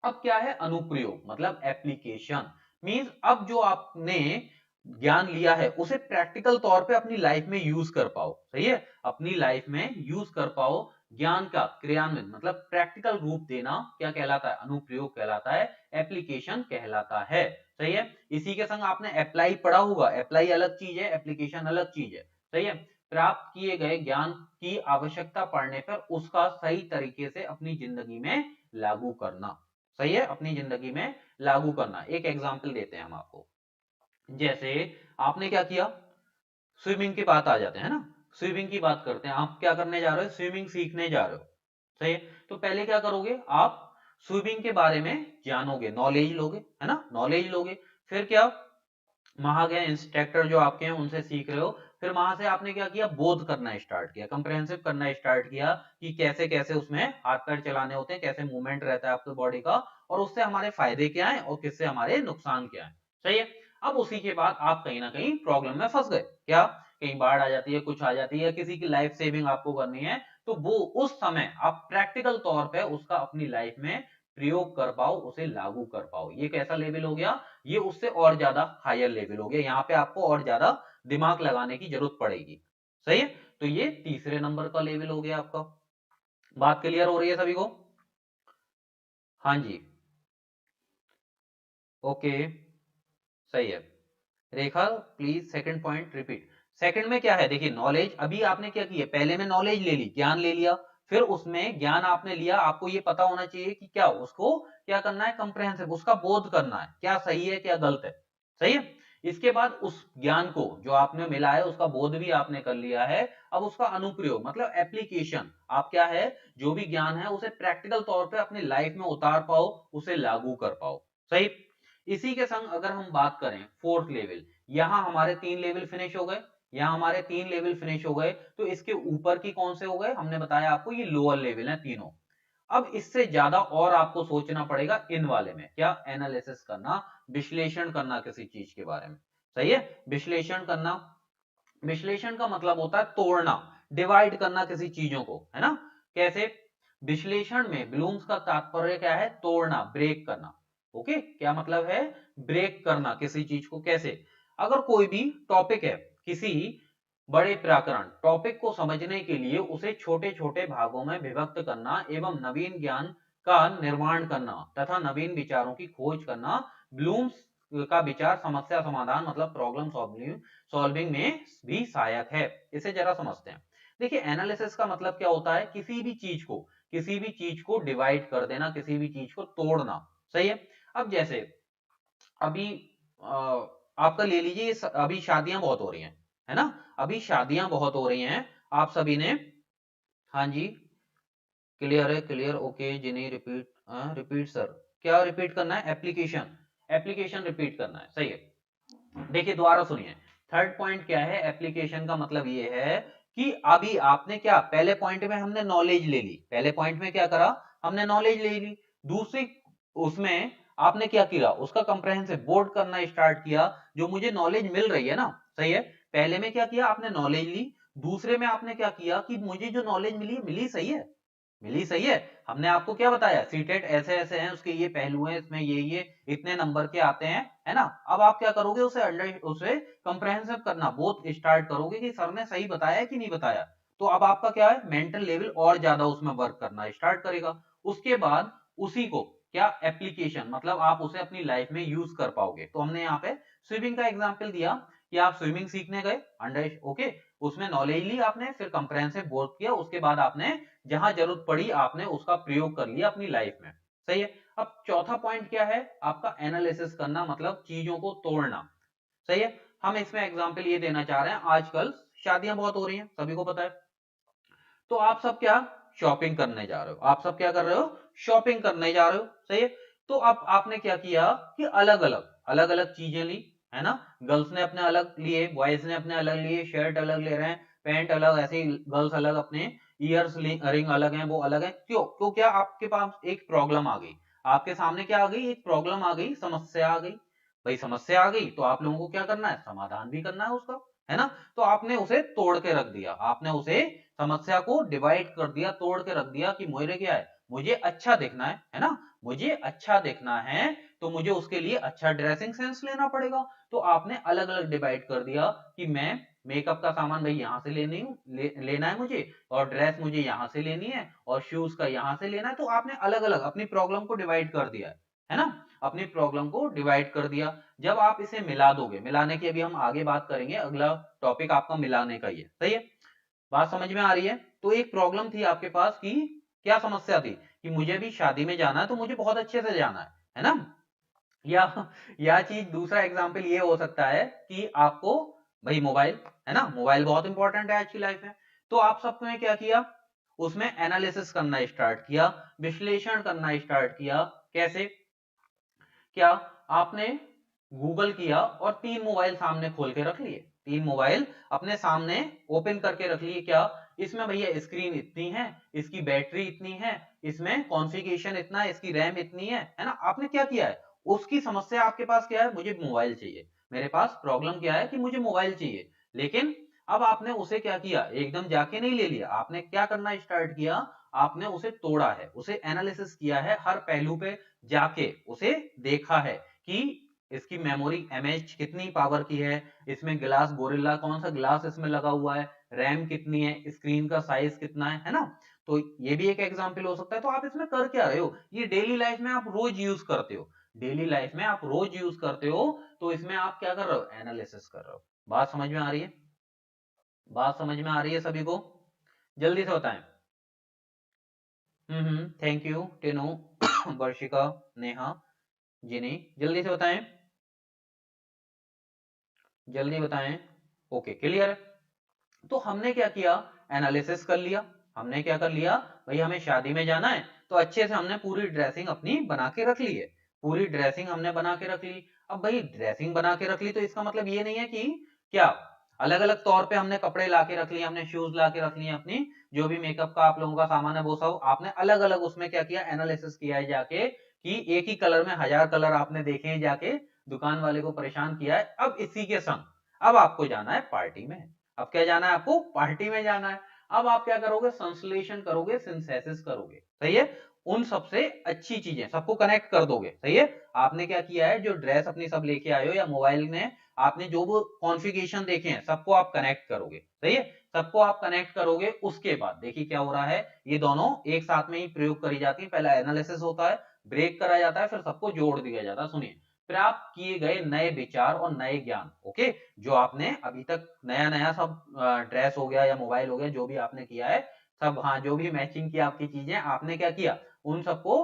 अब क्या है, अनुप्रयोग मतलब एप्लीकेशन, मींस अब जो आपने ज्ञान लिया है उसे प्रैक्टिकल तौर पे अपनी लाइफ में यूज कर पाओ। सही है, अपनी लाइफ में यूज कर पाओ। ज्ञान का क्रियान्वयन मतलब प्रैक्टिकल रूप देना क्या कहलाता है, अनुप्रयोग कहलाता है, एप्लीकेशन कहलाता है। सही है। इसी के संग आपने अप्लाई पढ़ा होगा, अप्लाई अलग चीज है, एप्लीकेशन अलग चीज है। सही है। प्राप्त किए गए ज्ञान की आवश्यकता पड़ने पर उसका सही तरीके से अपनी जिंदगी में लागू करना। सही है, अपनी जिंदगी में लागू करना। एक एग्जाम्पल देते हैं हम आपको। जैसे आपने क्या किया, स्विमिंग की बात आ जाते हैं ना, स्विमिंग की बात करते हैं। आप क्या करने जा रहे हो, स्विमिंग सीखने जा रहे हो। सही है, तो पहले क्या करोगे, आप स्विमिंग के बारे में जानोगे, नॉलेज लोगे, है ना, नॉलेज लोगे। फिर क्या, वहां गए, इंस्ट्रक्टर जो आपके हैं उनसे सीख रहे हो। फिर वहां से आपने क्या किया, बोध करना स्टार्ट किया, कंप्रहेंसिव करना स्टार्ट किया कि कैसे कैसे उसमें हाथ पैर चलाने होते हैं, कैसे मूवमेंट रहता है आपके बॉडी का, और उससे हमारे फायदे क्या है और किससे हमारे नुकसान क्या है। सही है। अब उसी के बाद आप कहीं ना कहीं प्रॉब्लम में फंस गए, क्या, कहीं बाढ़ आ जाती है, कुछ आ जाती है, किसी की लाइफ सेविंग आपको करनी है, तो वो उस समय आप प्रैक्टिकल तौर पे उसका अपनी लाइफ में प्रयोग कर पाओ, उसे लागू कर पाओ। ये कैसा लेवल हो गया, ये उससे और ज्यादा हायर लेवल हो गया। यहाँ पे आपको और ज्यादा दिमाग लगाने की जरूरत पड़ेगी। सही है, तो ये तीसरे नंबर का लेवल हो गया आपका। बात क्लियर हो रही है सभी को? हाँ जी, ओके, सही है। Rekha please second point repeat. Second में क्या है, देखिए नॉलेज, अभी आपने क्या किया, पहले में नॉलेज ले ली, ज्ञान ले लिया, फिर उसमें ज्ञान आपने लिया, आपको ये पता होना चाहिए कि क्या उसको क्या करना है, कंप्रहेंसिव, उसका बोध करना है, क्या सही है क्या गलत है। सही है। इसके बाद उस ज्ञान को जो आपने मिला है उसका बोध भी आपने कर लिया है, अब उसका अनुप्रयोग मतलब एप्लीकेशन, आप क्या है, जो भी ज्ञान है उसे प्रैक्टिकल तौर पे अपनी लाइफ में उतार पाओ, उसे लागू कर पाओ। सही। इसी के संग अगर हम बात करें फोर्थ लेवल, यहां हमारे 3 लेवल फिनिश हो गए, यहां हमारे 3 लेवल फिनिश हो गए, तो इसके ऊपर की कौन से हो गए, हमने बताया आपको ये लोअर लेवल है तीनों। अब इससे ज्यादा और आपको सोचना पड़ेगा इन वाले में, क्या, एनालिसिस करना, विश्लेषण करना किसी चीज के बारे में। सही है, विश्लेषण करना। विश्लेषण का मतलब होता है तोड़ना, डिवाइड करना किसी चीजों को, है ना। कैसे, विश्लेषण में ब्लूम्स का तात्पर्य क्या है, तोड़ना, ब्रेक करना। ओके, क्या मतलब है, ब्रेक करना किसी चीज को। कैसे, अगर कोई भी टॉपिक है, किसी बड़े प्रकरण टॉपिक को समझने के लिए उसे छोटे छोटे भागों में विभक्त करना एवं नवीन ज्ञान का निर्माण करना तथा नवीन विचारों की खोज करना, ब्लूम्स का विचार समस्या समाधान मतलब प्रॉब्लम सॉल्विंग में भी सहायक है। इसे जरा समझते हैं। देखिए एनालिसिस का मतलब क्या होता है, किसी भी चीज को डिवाइड कर देना, किसी भी चीज को तोड़ना। सही है। अब जैसे अभी आपका ले लीजिए, अभी शादियां बहुत हो रही हैं, है ना, अभी शादियां बहुत हो रही हैं, आप सभी ने, हाँ जी, क्लियर है, क्लियर, ओके, जिन्हें रिपीट, रिपीट सर, क्या रिपीट करना है, एप्लीकेशन, एप्लीकेशन रिपीट करना है। सही है। देखिए दोबारा सुनिए, थर्ड पॉइंट क्या है, एप्लीकेशन का मतलब ये है कि अभी आपने क्या, पहले पॉइंट में हमने नॉलेज ले ली, पहले पॉइंट में क्या करा, हमने नॉलेज ले ली, दूसरी उसमें आपने क्या किया, उसका कंप्रहेंसिव बोर्ड करना स्टार्ट किया, जो मुझे नॉलेज मिल रही है ना। सही है, पहले में क्या किया आपने, नॉलेज ली, दूसरे में आपने क्या किया कि मुझे जो नॉलेज मिली, मिली सही है, मिली सही है। हमने आपको क्या बताया, सीटेट ऐसे ऐसे हैं, उसके ये पहलू हैं, इसमें ये इतने नंबर के आते हैं, है ना। अब आप क्या करोगे, उसे कंप्रहेंसिव करना, बोथ स्टार्ट करोगे कि सर ने सही बताया कि नहीं बताया। तो अब आपका क्या है, मेंटल लेवल और ज्यादा उसमें वर्क करना स्टार्ट करेगा। उसके बाद उसी को क्या, एप्लीकेशन मतलब आप उसे अपनी लाइफ में यूज कर पाओगे। तो हमने यहाँ पे स्विमिंग का एग्जाम्पल दिया कि आप स्विमिंग सीखने गए, अंडर, ओके, उसमें नॉलेज ली आपने, फिर कंप्रहेंसिव बोर्ड किया, उसके बाद आपने जहां जरूरत पड़ी आपने उसका प्रयोग कर लिया अपनी लाइफ में। सही है। अब चौथा पॉइंट क्या है आपका, एनालिसिस करना मतलब चीजों को तोड़ना। सही है। हम इसमें एग्जांपल ये देना चाह रहे हैं, आजकल शादियां बहुत हो रही हैं, सभी को पता है, तो आप सब क्या, शॉपिंग करने जा रहे हो, आप सब क्या कर रहे हो, शॉपिंग करने जा रहे हो। सही है। तो अब आपने क्या किया कि अलग अलग चीजें ली, है ना, गर्ल्स ने अपने अलग लिए, बॉयज ने अपने अलग लिए, शर्ट अलग ले रहे हैं, पैंट अलग, ऐसे ही गर्ल्स अलग, अपने ईयर्स रिंग अलग हैं, वो अलग है। क्यों क्या, आपके पास एक प्रॉब्लम आ गई, आपके सामने क्या आ गई, एक प्रॉब्लम आ गई, समस्या आ गई। भाई समस्या आ गई तो आप लोगों को क्या करना है, समाधान भी करना है उसका, है ना। तो आपने उसे तोड़ के रख दिया, आपने उसे समस्या को डिवाइड कर दिया, तोड़ के रख दिया कि मेरे क्या है, मुझे अच्छा दिखना है ना, मुझे अच्छा दिखना है, तो मुझे उसके लिए अच्छा ड्रेसिंग सेंस लेना पड़ेगा। तो आपने अलग अलग डिवाइड कर दिया कि मैं मेकअप का सामान भाई यहाँ से लेना है मुझे, और ड्रेस मुझे यहाँ से लेनी है, और शूज का यहाँ से लेना है। तो आपने अलग अलग अपनी प्रॉब्लम को डिवाइड कर दिया है ना, अपनी प्रॉब्लम को डिवाइड कर दिया। जब आप इसे मिला दोगे, मिलाने की अभी हम आगे बात करेंगे, अगला टॉपिक आपका मिलाने का ही है। सही है। बात समझ में आ रही है? तो एक प्रॉब्लम थी आपके पास कि क्या समस्या थी कि मुझे भी शादी में जाना है तो मुझे बहुत अच्छे से जाना है ना? या चीज दूसरा एग्जाम्पल ये हो सकता है कि आपको भाई मोबाइल है ना, मोबाइल बहुत इंपॉर्टेंट है आज की लाइफ में, तो आप सबने क्या किया, उसमें एनालिसिस करना स्टार्ट किया, विश्लेषण करना स्टार्ट किया। कैसे? क्या आपने गूगल किया और 3 मोबाइल सामने खोल के रख लिए, 3 मोबाइल अपने सामने ओपन करके रख लिए। क्या इसमें भैया स्क्रीन इतनी है, इसकी बैटरी इतनी है, इसमें कॉन्फ़िगरेशन इतना है, इसकी रैम इतनी है ना? आपने क्या किया है, उसकी समस्या आपके पास क्या है, मुझे मोबाइल चाहिए, मेरे पास प्रॉब्लम क्या है कि मुझे मोबाइल चाहिए। लेकिन अब आपने उसे क्या किया, एकदम जाके नहीं ले लिया, आपने क्या करना स्टार्ट किया, आपने उसे तोड़ा है, उसे एनालिसिस किया है, हर पहलू पे जाके उसे देखा है कि इसकी मेमोरी एमएच कितनी पावर की है, इसमें ग्लास गोरिल्ला कौन सा ग्लास इसमें लगा हुआ है, रैम कितनी है, स्क्रीन का साइज कितना है ना? तो ये भी एक एग्जांपल हो सकता है। तो आप इसमें कर क्या रहे हो, ये डेली लाइफ में आप रोज यूज करते हो, डेली लाइफ में आप रोज यूज करते हो, तो इसमें आप क्या कर रहे हो, एनालिसिस कर रहे हो। बात समझ में आ रही है? बात समझ में आ रही है सभी को? जल्दी से बताएं। थैंक यू टेनो, वर्षिका, नेहा, जिनी, जल्दी से बताएं, जल्दी बताएं। ओके, क्लियर है? तो हमने क्या किया, एनालिसिस कर लिया, हमने क्या कर लिया, भाई हमें शादी में जाना है तो अच्छे से हमने पूरी ड्रेसिंग अपनी बना के रख ली है, पूरी ड्रेसिंग हमने बना के रख ली। अब भाई ड्रेसिंग बना के रख ली तो इसका मतलब ये नहीं है कि क्या अलग अलग तौर पे हमने कपड़े ला के रख लिए, हमने शूज ला के रख लिए, अपनी जो भी मेकअप का आप लोगों का सामान है वो सब आपने अलग अलग उसमें क्या किया, एनालिसिस किया है जाके कि एक ही कलर में 1000 कलर आपने देखे हैं जाके, दुकान वाले को परेशान किया है। अब इसी के संग अब आपको जाना है पार्टी में, अब क्या जाना है आपको, पार्टी में जाना है। अब आप क्या करोगे, संश्लेषण करोगे, सिंथेसिस करोगे, सही है, उन सबसे अच्छी चीजें सबको कनेक्ट कर दोगे, सही है। आपने क्या किया है, जो ड्रेस अपनी सब लेके आए हो या मोबाइल में आपने जो वो कॉन्फ़िगरेशन देखे हैं सबको आप कनेक्ट करोगे, सही है, सबको आप कनेक्ट करोगे। उसके बाद देखिए क्या हो रहा है, ये दोनों एक साथ में ही प्रयोग करी जाती है, पहला एनालिसिस होता है, ब्रेक करा जाता है, फिर सबको जोड़ दिया जाता है। सुनिए, प्राप्त किए गए नए विचार और नए ज्ञान, ओके, जो आपने अभी तक नया नया सब ड्रेस हो गया या मोबाइल हो गया जो भी आपने किया है सब, हाँ जो भी मैचिंग की आपकी चीजें आपने क्या किया, उन सबको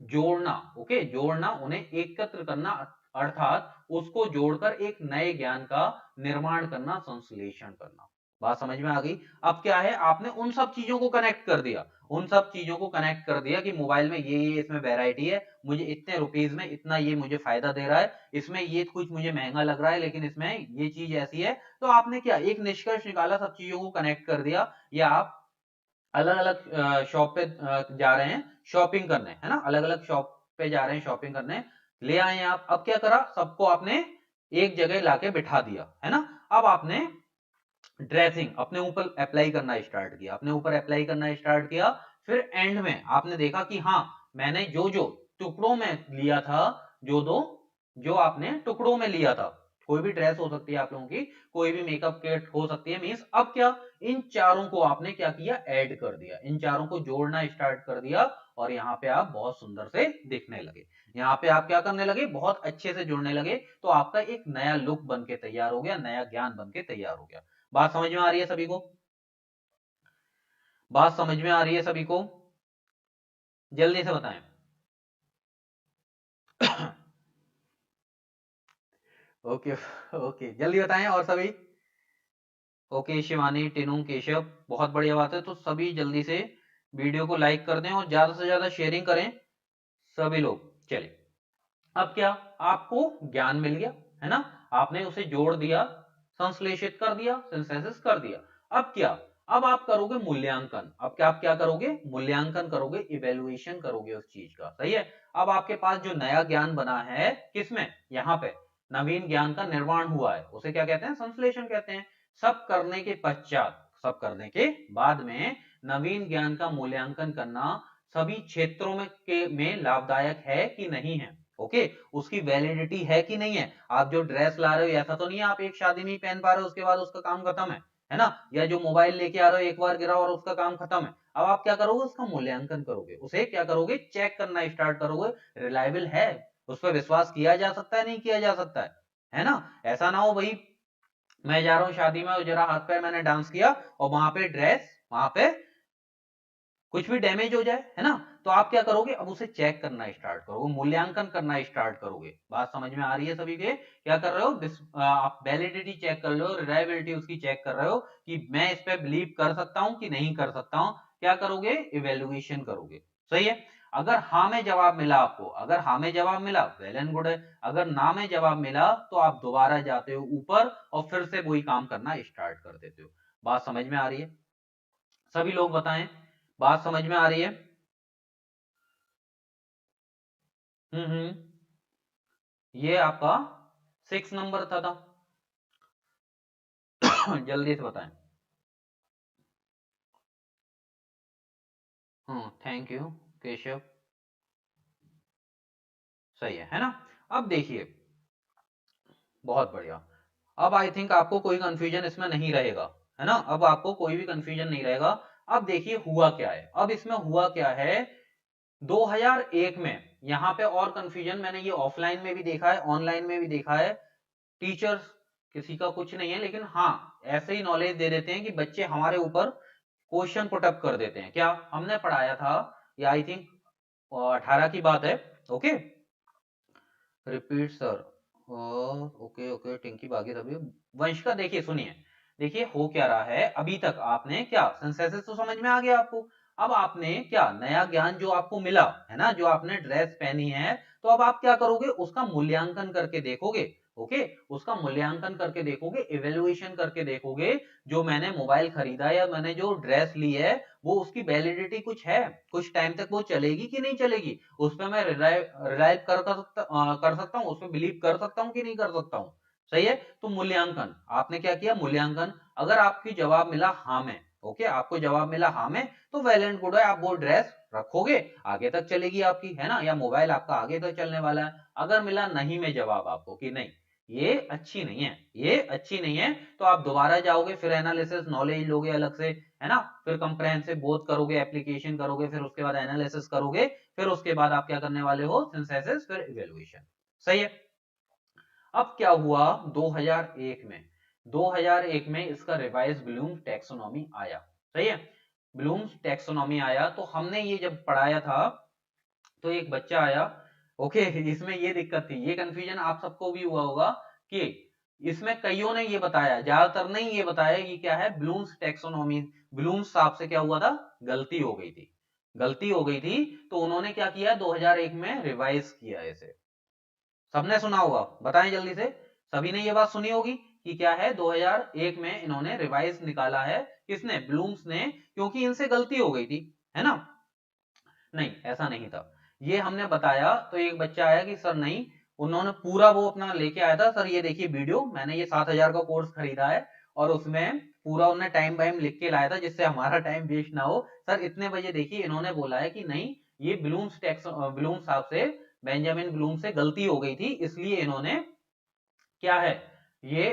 जोड़ना, ओके, जोड़ना, उन्हें एकत्र करना, अर्थात उसको जोड़कर एक नए ज्ञान का निर्माण करना, संश्लेषण करना। बात समझ में आ गई? अब क्या है, आपने उन सब चीजों को कनेक्ट कर दिया, उन सब चीजों को कनेक्ट कर दिया कि मोबाइल में ये इसमें वैरायटी है, मुझे इतने रुपीज में इतना ये मुझे फायदा दे रहा है, इसमें ये कुछ मुझे महंगा लग रहा है लेकिन इसमें ये चीज ऐसी है। तो आपने क्या एक निष्कर्ष निकाला, सब चीजों को कनेक्ट कर दिया, या आप अलग अलग शॉप पे जा रहे हैं शॉपिंग करने, है ना, अलग अलग शॉप पे जा रहे हैं शॉपिंग करने, ले आए आप। अब क्या करा, सबको आपने एक जगह लाके बिठा दिया, है ना। अब आपने ड्रेसिंग अपने ऊपर अप्लाई करना स्टार्ट किया, अपने ऊपर अप्लाई करना स्टार्ट किया। फिर एंड में आपने देखा कि हाँ, मैंने जो जो टुकड़ों में लिया था, जो दो जो आपने टुकड़ों में लिया था, कोई भी ड्रेस हो सकती है आप लोगों की, कोई भी मेकअप किट हो सकती है, मींस अब क्या, इन चारों को आपने क्या किया, ऐड कर दिया, इन चारों को जोड़ना स्टार्ट कर दिया, और यहाँ पे आप बहुत सुंदर से दिखने लगे, यहाँ पे आप क्या करने लगे, बहुत अच्छे से जुड़ने लगे। तो आपका एक नया लुक बन के तैयार हो गया, नया ज्ञान बन के तैयार हो गया। बात समझ में आ रही है सभी को? बात समझ में आ रही है सभी को? जल्दी से बताएं। ओके, ओके, जल्दी बताएं और सभी। ओके, शिवानी, टिनू, केशव, बहुत बढ़िया बात है। तो सभी जल्दी से वीडियो को लाइक कर दें और ज्यादा से ज्यादा शेयरिंग करें सभी लोग। चलिए, अब क्या, आपको ज्ञान मिल गया, है ना, आपने उसे जोड़ दिया, संश्लेषित कर दिया, सिंथेसिस कर दिया। अब क्या, अब आप करोगे मूल्यांकन, अब क्या आप क्या करोगे, मूल्यांकन करोगे, इवेल्युएशन करोगे उस चीज का, सही है। अब आपके पास जो नया ज्ञान बना है, किसमें, यहाँ पे नवीन ज्ञान का निर्माण हुआ है, उसे क्या कहते हैं, संश्लेषण कहते हैं। सब करने के पश्चात, सब करने के बाद में नवीन ज्ञान का मूल्यांकन करना सभी क्षेत्रों में लाभदायक है कि नहीं है, ओके, उसकी वैलिडिटी है कि नहीं है। आप जो ड्रेस ला रहे हो ऐसा तो नहीं है आप एक शादी में ही पहन पा रहे हो उसके बाद उसका काम खत्म है ना, या जो मोबाइल लेके आ रहे हो एक बार गिरा और उसका काम खत्म है। अब आप क्या करोगे, उसका मूल्यांकन करोगे, उसे क्या करोगे, चेक करना स्टार्ट करोगे, रिलायबल है, उस पर विश्वास किया जा सकता है, नहीं किया जा सकता है ना। ऐसा ना हो भाई मैं जा रहा हूं शादी में और जरा हाथ पैर मैंने डांस किया और वहां पे ड्रेस, वहां पे कुछ भी डैमेज हो जाए, है ना, तो आप क्या करोगे, अब उसे चेक करना स्टार्ट करोगे, मूल्यांकन करना स्टार्ट करोगे। बात समझ में आ रही है सभी के? क्या कर रहे हो, आप वैलिडिटी चेक कर रहे हो, रिलायबिलिटी उसकी चेक कर रहे हो कि मैं इस पे बिलीव कर सकता हूं कि नहीं कर सकता हूं। क्या करोगे, इवेल्युएशन करोगे। सही है। अगर हाँ में जवाब मिला आपको, अगर हाँ में जवाब मिला वेल एंड गुड है, अगर ना में जवाब मिला तो आप दोबारा जाते हो ऊपर और फिर से वही काम करना स्टार्ट कर देते हो। बात समझ में आ रही है? सभी लोग बताएं, बात समझ में आ रही है? ये आपका 6 नंबर था। जल्दी से बताएं। Thank you Keshav. सही है ना? अब देखिए, बहुत बढ़िया। अब आई थिंक आपको कोई कंफ्यूजन इसमें नहीं रहेगा, है ना? अब आपको कोई भी कंफ्यूजन नहीं रहेगा। अब देखिए हुआ क्या है, अब इसमें हुआ क्या है, 2001 में यहां पे और कंफ्यूजन मैंने ये ऑफलाइन में भी देखा है, ऑनलाइन में भी देखा है। टीचर्स किसी का कुछ नहीं है, लेकिन हाँ ऐसे ही नॉलेज दे देते हैं कि बच्चे हमारे ऊपर क्वेश्चन पुट अप कर देते हैं। क्या हमने पढ़ाया था, या आई थिंक 18 की बात है। Okay, repeat sir. Okay okay, टिंकी बागी तभी वंश का। देखिए सुनिए, देखिए हो क्या रहा है, अभी तक आपने क्या सिंथेसिस तो समझ में आ गया आपको। अब आपने क्या नया ज्ञान जो आपको मिला है ना, जो आपने ड्रेस पहनी है, तो अब आप क्या करोगे, उसका मूल्यांकन करके देखोगे। ओके, उसका मूल्यांकन करके देखोगे, इवेल्युएशन करके देखोगे। जो मैंने मोबाइल खरीदा या मैंने जो ड्रेस ली है, वो उसकी वैलिडिटी कुछ है, कुछ टाइम तक वो चलेगी कि नहीं चलेगी, उस पर मैं रिलाइव कर सकता हूँ, उस पर बिलीव कर सकता हूँ कि नहीं कर सकता हूँ। सही है। तो मूल्यांकन आपने क्या किया, मूल्यांकन। अगर आपकी जवाब मिला हाँ में, ओके, आपको जवाब मिला हाँ में, तो वेल एंड गुड है, आप वो ड्रेस रखोगे, आगे तक चलेगी आपकी, है ना, या मोबाइल आपका आगे तक चलने वाला है। अगर मिला नहीं में जवाब आपको कि नहीं ये अच्छी नहीं है, ये अच्छी नहीं है, तो आप दोबारा जाओगे, फिर एनालिसिस नॉलेज लोगे अलग से, है ना, फिर कंप्रेहेंसिव बोथ करोगे, एप्लीकेशन करोगे, फिर उसके बाद एनालिसिस करोगे, फिर उसके बाद आप क्या करने वाले हो, सिंथेसिस, फिर इवेल्युएशन। सही है। अब क्या हुआ 2001 में, 2001 में इसका रिवाइज ब्लूम टैक्सोनॉमी आया। सही है। ब्लूम्स टैक्सोनॉमी आया, तो हमने ये जब पढ़ाया था, तो एक बच्चा आया। ओके, इसमें ये दिक्कत थी, ये कंफ्यूजन आप सबको भी हुआ होगा कि इसमें कईयों ने ये बताया, ज्यादातर ने ये बताया कि क्या है, ब्लूम्स टैक्सोनॉमी, ब्लूम्स साहब से क्या हुआ था, गलती हो गई थी, गलती हो गई थी, तो उन्होंने क्या किया 2001 में रिवाइज किया इसे। सबने सुना होगा, बताएं जल्दी से। सभी ने ये बात सुनी होगी कि क्या है, 2001 में इन्होंने रिवाइज निकाला है, किसने, ब्लूम्स ने, क्योंकि इनसे गलती हो गई थी, है ना। नहीं, ऐसा नहीं था, ये हमने बताया, तो एक बच्चा आया कि सर नहीं, उन्होंने पूरा वो अपना लेके आया था, सर ये देखिए वीडियो, मैंने ये 7,000 का कोर्स खरीदा है, और उसमें पूरा उन्होंने टाइम वाइम लिख के लाया था, जिससे हमारा टाइम वेस्ट ना हो। सर इतने बजे देखिए इन्होंने बोला है कि नहीं, ये ब्लूम साहब से, बेंजामिन ब्लूम से गलती हो गई थी, इसलिए इन्होंने क्या है, ये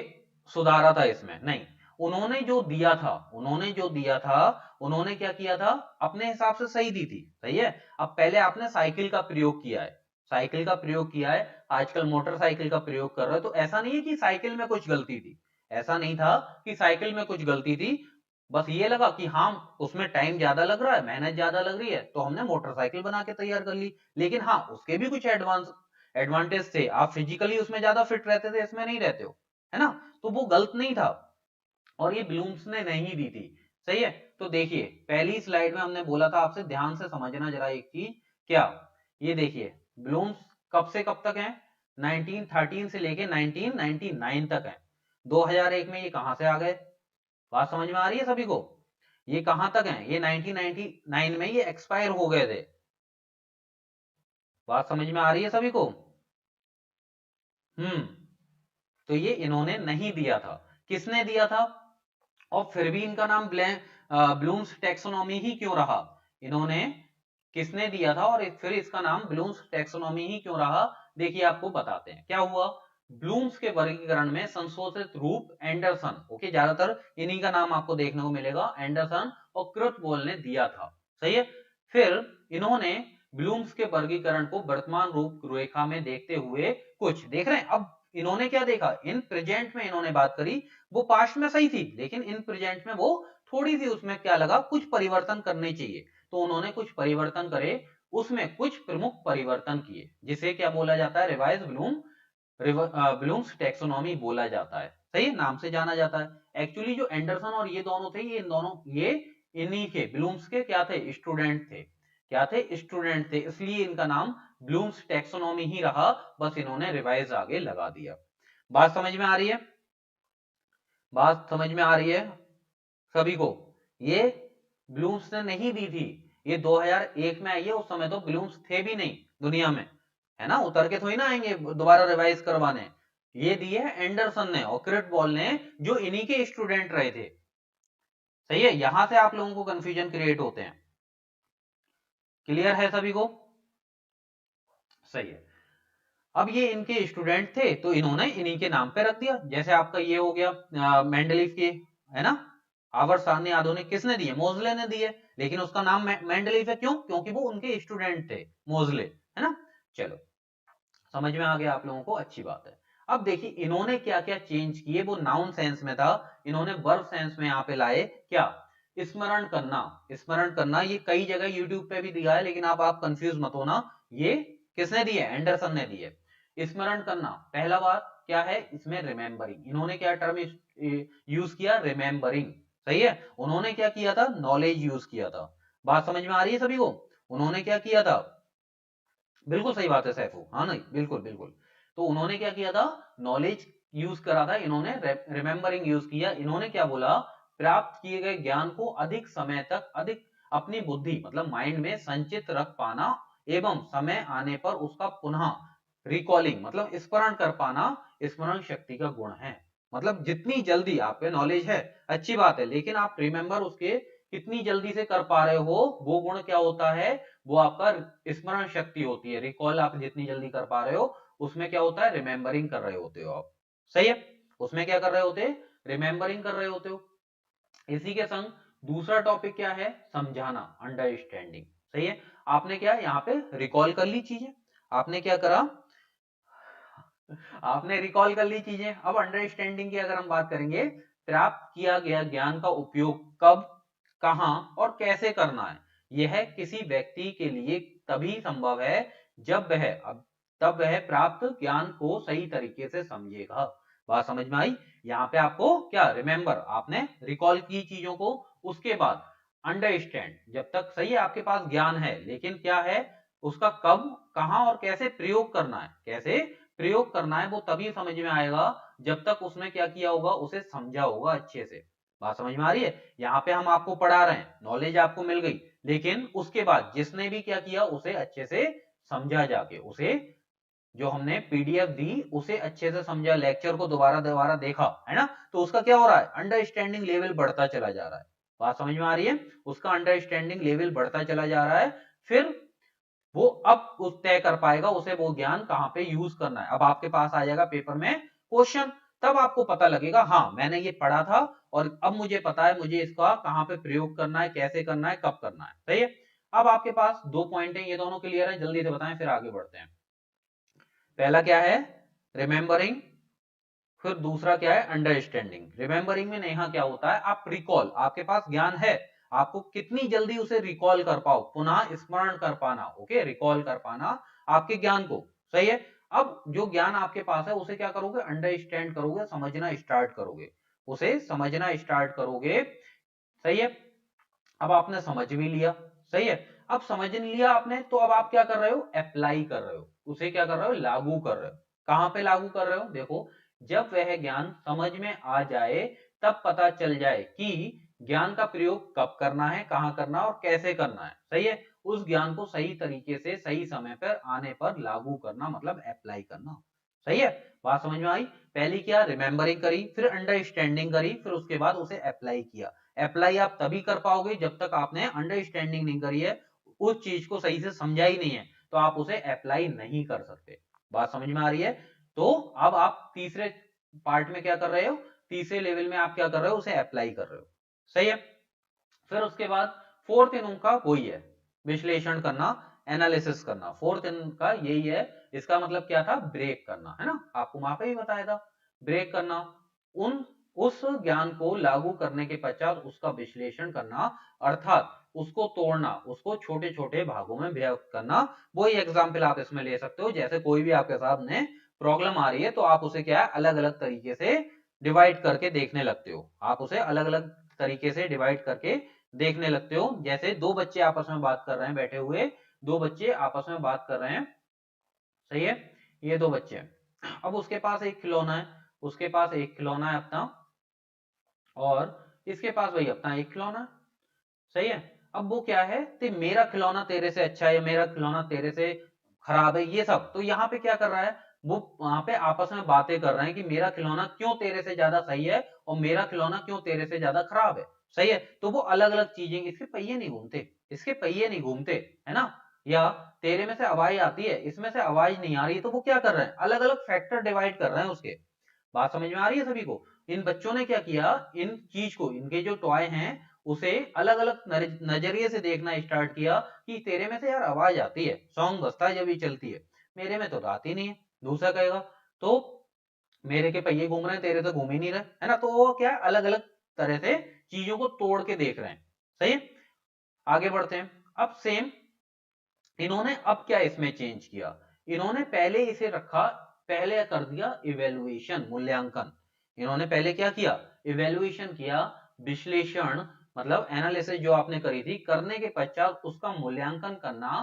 सुधारा था इसमें। नहीं, उन्होंने जो दिया था, उन्होंने जो दिया था, उन्होंने क्या किया था, अपने हिसाब से सही दी थी। सही है। अब पहले आपने साइकिल का प्रयोग किया है, साइकिल का प्रयोग किया है, आजकल मोटरसाइकिल का प्रयोग कर रहे हो, तो ऐसा नहीं है कि साइकिल में कुछ गलती थी, ऐसा नहीं था कि साइकिल में कुछ गलती थी। बस ये लगा कि हाँ उसमें टाइम ज्यादा लग रहा है, मेहनत ज्यादा लग रही है, तो हमने मोटरसाइकिल बना के तैयार कर ली। लेकिन हाँ उसके भी कुछ एडवांटेज थे, आप फिजिकली उसमें ज्यादा फिट रहते थे, इसमें नहीं रहते हो, है ना, तो वो गलत नहीं था, और ये ब्लूम्स ने नहीं दी थी। सही है। तो देखिए पहली स्लाइड में हमने बोला था आपसे, ध्यान से समझना जरा एक चीज, क्या, ये देखिए ब्लूम्स कब से कब तक है, 1913 से लेके 1999 तक है। 2001 में ये कहां से आ गए, बात समझ में आ रही है सभी को, ये कहां तक है, ये 1999 में ये एक्सपायर हो गए थे। बात समझ में आ रही है सभी को? हम्म, तो ये इन्होंने नहीं दिया था, किसने दिया था, और फिर भी इनका नाम ब्लूम्स टैक्सोनॉमी ही क्यों रहा, इन्होंने किसने दिया था और फिर इसका नाम ब्लूम्स टैक्सोनॉमी ही क्यों रहा। देखिए आपको बताते हैं क्या हुआ। ब्लूम्स के वर्गीकरण में संशोधित रूप एंडरसन, ओके, ज्यादातर इन्हीं का नाम आपको देखने को मिलेगा, एंडरसन और क्रुथवोल ने दिया था। सही है। फिर इन्होंने ब्लूम्स के वर्गीकरण को वर्तमान रूप रेखा में देखते हुए, कुछ देख रहे हैं, अब इन्होंने क्या देखा, इन प्रेजेंट में इन्होंने बात करी, वो पास्ट में सही थी, लेकिन इन प्रेजेंट में वो थोड़ी सी उसमें क्या लगा, कुछ परिवर्तन करने चाहिए, तो उन्होंने कुछ परिवर्तन करे, उसमें कुछ प्रमुख परिवर्तन किए, जिसे क्या बोला जाता है, रिवाइज ब्लूम्स टैक्सोनॉमी बोला जाता है। सही है, नाम से जाना जाता है। एक्चुअली जो एंडरसन और ये दोनों थे, ये इन्हीं के, ब्लूम्स के क्या थे, स्टूडेंट थे। क्या थे, स्टूडेंट थे, इसलिए इनका नाम ब्लूम्स टैक्सोनॉमी ही रहा, बस इन्होंने रिवाइज आगे लगा दिया। बात समझ में आ रही है? बात समझ में आ रही है सभी को? ये ब्लूम्स ने नहीं दी थी, ये 2001 में आई है, उस समय तो ब्लूम्स थे भी नहीं दुनिया में, है ना, उतर के थोड़ी ना आएंगे दोबारा रिवाइज करवाने। ये दी है एंडरसन ने और क्रिटबॉल ने, जो इन्हीं के स्टूडेंट रहे थे। सही है, यहां से आप लोगों को कंफ्यूजन क्रिएट होते हैं। क्लियर है सभी को? सही है। अब ये इनके स्टूडेंट थे, तो इन्होंने इन्हीं के नाम पे रख दिया। जैसे आपका ये हो गया मेंडलीफ के, है ना, आवर्त सारणी आधुनिक किसने दिए, मोजले ने दिए, लेकिन उसका नाम मेंडलीफ है, क्यों, क्योंकि वो उनके स्टूडेंट थे, मोजले, है ना। चलो, समझ में आ गया आप लोगों को, अच्छी बात है। अब देखिए इन्होंने क्या क्या चेंज किए, वो नाउन सेंस में था, इन्होंने वर्ब सेंस में यहाँ पे लाए क्या, स्मरण करना। स्मरण करना ये कई जगह यूट्यूब पे भी दिया है, लेकिन आप कंफ्यूज मत होना, ये किसने दिए, एंडरसन ने दिए। स्मरण करना, पहला बात क्या है इसमें, रिमेंबरिंग, इन्होंने क्या टर्म यूज किया, रिमेंबरिंग। सही है, उन्होंने क्या किया था, नॉलेज यूज किया था। बात समझ में आ रही है सभी को? उन्होंने क्या किया था, बिल्कुल सही बात है सैफू, हाँ नहीं, बिल्कुल बिल्कुल। तो उन्होंने क्या किया था, नॉलेज यूज करा था, इन्होंने रिमेंबरिंग यूज किया। इन्होंने क्या बोला, प्राप्त किए गए ज्ञान को अधिक समय तक, अधिक अपनी बुद्धि मतलब माइंड में संचित रख पाना, एवं समय आने पर उसका पुनः रिकॉलिंग मतलब स्मरण कर पाना, स्मरण शक्ति का गुण है। मतलब जितनी जल्दी आपके नॉलेज है अच्छी बात है, लेकिन आप रिमेंबर उसके कितनी जल्दी से कर पा रहे हो, वो गुण क्या होता है, वो आपका स्मरण शक्ति होती है। रिकॉल आप जितनी जल्दी कर पा रहे हो, उसमें क्या होता है, रिमेंबरिंग कर रहे होते हो आप। सही है, उसमें क्या कर रहे होते, रिमेंबरिंग कर रहे होते हो। इसी के संग दूसरा टॉपिक क्या है, समझाना, अंडरस्टैंडिंग। सही है, आपने क्या यहाँ पे रिकॉल कर ली चीजें, आपने क्या करा, आपने रिकॉल कर ली चीजें। अब अंडरस्टैंडिंग की अगर हम बात करेंगे, प्राप्त किया गया ज्ञान का उपयोग कब, कहां और कैसे करना है, यह किसी व्यक्ति के लिए तभी संभव है जब वह तब वह प्राप्त ज्ञान को सही तरीके से समझेगा। बात समझ में आई? यहाँ पे आपको क्या, रिमेंबर, आपने रिकॉल की चीजों को, उसके बाद अंडरस्टैंड, जब तक सही है आपके पास ज्ञान है, लेकिन क्या है उसका कब, कहां और कैसे प्रयोग करना है, कैसे प्रयोग करना है, वो तभी समझ में आएगा जब तक उसने क्या किया होगा, उसे समझा होगा अच्छे से। बात समझ में आ रही है? यहाँ पे हम आपको पढ़ा रहे हैं, नॉलेज आपको मिल गई, लेकिन उसके बाद जिसने भी क्या किया, उसे अच्छे से समझा जाके, उसे जो हमने पीडीएफ दी उसे अच्छे से समझा, लेक्चर को दोबारा दोबारा देखा, है ना, तो उसका क्या हो रहा है, अंडरस्टैंडिंग लेवल बढ़ता चला जा रहा है। बात समझ में आ रही है? उसका अंडरस्टैंडिंग लेवल बढ़ता चला जा रहा है, फिर वो अब उस तय कर पाएगा उसे वो ज्ञान कहां पे यूज करना है। अब आपके पास आ जाएगा पेपर में क्वेश्चन, तब आपको पता लगेगा, हाँ मैंने ये पढ़ा था और अब मुझे पता है मुझे इसका कहां पे प्रयोग करना है, कैसे करना है, कब करना है। सही है, अब आपके पास दो पॉइंट है, ये दोनों क्लियर है, जल्दी से बताएं फिर आगे बढ़ते हैं। पहला क्या है, रिमेंबरिंग, फिर दूसरा क्या है, अंडरस्टैंडिंग। रिमेंबरिंग में नेहा क्या होता है, आप रिकॉल, आपके पास ज्ञान है, आपको कितनी जल्दी उसे रिकॉल कर पाओ, पुनः स्मरण कर पाना, ओके, रिकॉल कर पाना आपके ज्ञान को। सही है, अब जो ज्ञान आपके पास है उसे क्या करोगे, अंडरस्टैंड करोगे, समझना स्टार्ट करोगे, उसे समझना स्टार्ट करोगे। सही है, अब आपने समझ भी लिया, सही है, अब समझ लिया आपने, तो अब आप क्या कर रहे हो, अप्लाई कर रहे हो, उसे क्या कर रहे हो, लागू कर रहे हो। कहां पे लागू कर रहे हो, देखो, जब वह ज्ञान समझ में आ जाए, तब पता चल जाए कि ज्ञान का प्रयोग कब करना है, कहां करना और कैसे करना है। सही है, उस ज्ञान को सही तरीके से सही समय पर आने पर लागू करना मतलब अप्लाई करना। सही है, बात समझ में आई? पहली क्या, रिमेंबरिंग करी, फिर अंडरस्टैंडिंग करी, फिर उसके बाद उसे अप्लाई किया। अप्लाई आप तभी कर पाओगे जब तक आपने अंडरस्टैंडिंग नहीं करी है, उस चीज को सही से समझा ही नहीं है, तो आप उसे अप्लाई नहीं कर सकते। बात समझ में आ रही है? तो अब आप तीसरे पार्ट में क्या कर रहे हो, तीसरे लेवल में आप क्या कर रहे हो, उसे अप्लाई कर रहे हो। सही है, फिर उसके बाद फोर्थ इन उनका वही है, विश्लेषण करना, एनालिसिस करना, फोर्थ इनका यही है। इसका मतलब क्या था, ब्रेक करना, है ना, आपको वहां पे ही बताया था, ब्रेक करना, उन उस ज्ञान को लागू करने के पश्चात उसका विश्लेषण करना, अर्थात उसको तोड़ना, उसको छोटे छोटे भागों में विभक्त करना। वही एग्जाम्पल आप इसमें ले सकते हो, जैसे कोई भी आपके सामने प्रॉब्लम आ रही है तो आप उसे क्या है अलग अलग तरीके से डिवाइड करके देखने लगते हो, आप उसे अलग अलग तरीके से डिवाइड करके देखने लगते हो। जैसे दो बच्चे आपस में बात कर रहे हैं, बैठे हुए दो बच्चे आपस में बात कर रहे हैं, सही है, ये दो बच्चे हैं। अब उसके पास एक खिलौना है, उसके पास एक खिलौना है अपना, और इसके पास वही अपना एक खिलौना है, सही है। अब वो क्या है कि मेरा खिलौना तेरे से अच्छा है, मेरा खिलौना तेरे से खराब है, ये सब। तो यहाँ पे क्या कर रहा है, वो वहां पे आपस में बातें कर रहे हैं कि मेरा खिलौना क्यों तेरे से ज्यादा सही है और मेरा खिलौना क्यों तेरे से ज्यादा खराब है, सही है। तो वो अलग अलग चीजें, इसके पहिए नहीं घूमते, इसके पहिए नहीं घूमते, है ना, या तेरे में से आवाज आती है, इसमें से आवाज नहीं आ रही है, तो वो क्या कर रहे हैं अलग अलग फैक्टर डिवाइड कर रहे हैं उसके। बात समझ में आ रही है सभी को। इन बच्चों ने क्या किया, इन चीज को, इनके जो टॉय हैं उसे अलग अलग नजरिए से देखना स्टार्ट किया कि तेरे में से यार आवाज आती है, सॉन्ग बजता है जब ये चलती है, मेरे में तो आती नहीं है। दूसरा कहेगा तो मेरे के पहिए घूम रहे हैं, तेरे तो घूम ही नहीं रहे, है ना। तो वो क्या अलग अलग तरह से चीजों को तोड़ के देख रहे हैं, सही है। आगे बढ़ते हैं। अब सेम इन्होंने अब क्या इसमें चेंज किया, इन्होंने पहले इसे रखा, पहले कर दिया इवेल्युएशन, मूल्यांकन। इन्होंने पहले क्या किया, इवेल्युएशन किया, विश्लेषण मतलब एनालिसिस जो आपने करी थी, करने के पश्चात उसका मूल्यांकन करना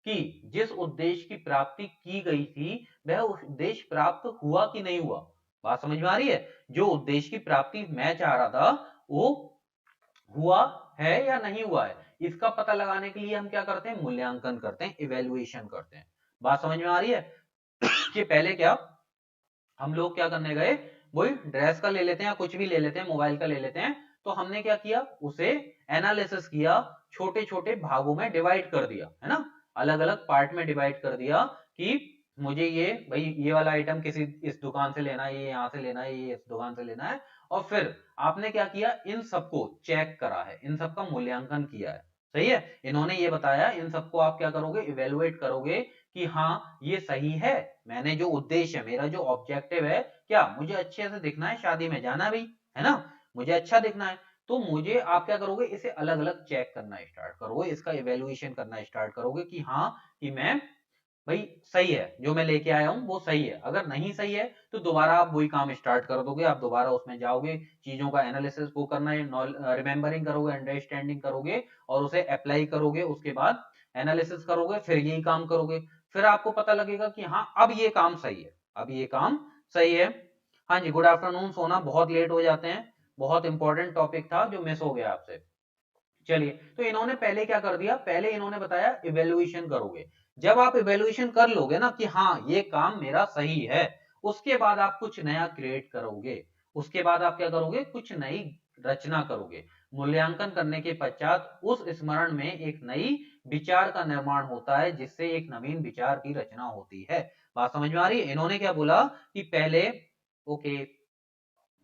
कि जिस उद्देश्य की प्राप्ति की गई थी वह उद्देश्य प्राप्त हुआ कि नहीं हुआ। बात समझ में आ रही है, जो उद्देश्य की प्राप्ति मैं चाह रहा था वो हुआ है या नहीं हुआ है, इसका पता लगाने के लिए हम क्या करते हैं, मूल्यांकन करते हैं, इवेल्युएशन करते हैं। बात समझ में आ रही है कि पहले क्या हम लोग क्या करने गए, वही ड्रेस का ले लेते हैं या कुछ भी ले लेते हैं, मोबाइल का ले लेते हैं, तो हमने क्या किया, उसे एनालिसिस किया, छोटे छोटे भागों में डिवाइड कर दिया, है ना, अलग अलग पार्ट में डिवाइड कर दिया कि मुझे ये भाई ये वाला आइटम किसी इस दुकान से लेना है, ये यहाँ से लेना है, ये इस दुकान से लेना है। और फिर आपने क्या किया, इन सबको चेक करा है, इन सबका मूल्यांकन किया है, सही है। इन्होंने ये बताया, इन सबको आप क्या करोगे, इवेलुएट करोगे कि हाँ ये सही है, मैंने जो उद्देश्य है, मेरा जो ऑब्जेक्टिव है, क्या मुझे अच्छे से दिखना है, शादी में जाना भी है ना, मुझे अच्छा दिखना है, तो मुझे आप क्या करोगे, इसे अलग अलग चेक करना स्टार्ट करोगे, इसका इवेल्युएशन करना स्टार्ट करोगे कि हाँ कि मैं भाई सही है, जो मैं लेके आया हूं वो सही है। अगर नहीं सही है तो दोबारा आप वही काम स्टार्ट कर दोगे, आप दोबारा उसमें जाओगे, चीजों का एनालिसिस को करना है, रिमेंबरिंग करोगे, अंडरस्टैंडिंग करोगे और उसे अप्लाई करोगे, उसके बाद एनालिसिस करोगे, फिर यही काम करोगे, फिर आपको पता लगेगा कि हाँ अब ये काम सही है, अब ये काम सही है। हाँ जी, गुड आफ्टरनून सोना, बहुत लेट हो जाते हैं, बहुत इंपॉर्टेंट टॉपिक था जो मिस हो गया आपसे। चलिए, तो इन्होंने पहले क्या कर दिया, पहले इन्होंने बताया इवेल्युएशन करोगे। जब आप इवेल्युएशन कर लोगे ना कि हाँ ये काम मेरा सही है, उसके बाद आप कुछ नया क्रिएट करोगे, उसके बाद आप क्या करोगे, कुछ नई रचना करोगे। मूल्यांकन करने के पश्चात उस स्मरण में एक नई विचार का निर्माण होता है, जिससे एक नवीन विचार की रचना होती है। बात समझ में आ रही है। इन्होंने क्या बोला कि पहले ओके,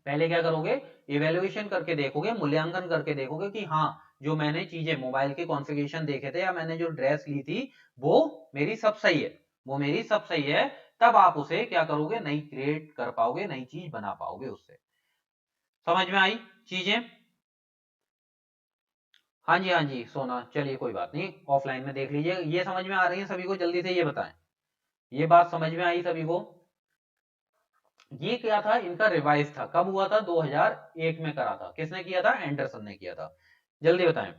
पहले क्या करोगे, इवेल्युएशन करके देखोगे, मूल्यांकन करके देखोगे कि हाँ जो मैंने चीजें मोबाइल के कॉन्फ़िगरेशन देखे थे या मैंने जो ड्रेस ली थी वो मेरी सब सही है, वो मेरी सब सही है। तब आप उसे क्या करोगे, नई क्रिएट कर पाओगे, नई चीज बना पाओगे उससे। समझ में आई चीजें। हाँ जी हाँ जी सोना, चलिए कोई बात नहीं, ऑफलाइन में देख लीजिए। ये समझ में आ रही है सभी को, जल्दी से ये बताएं, ये बात समझ में आई सभी को। ये क्या था, इनका रिवाइज था, कब हुआ था, 2001 में करा था, किसने किया था, एंडरसन ने किया था। जल्दी बताएं।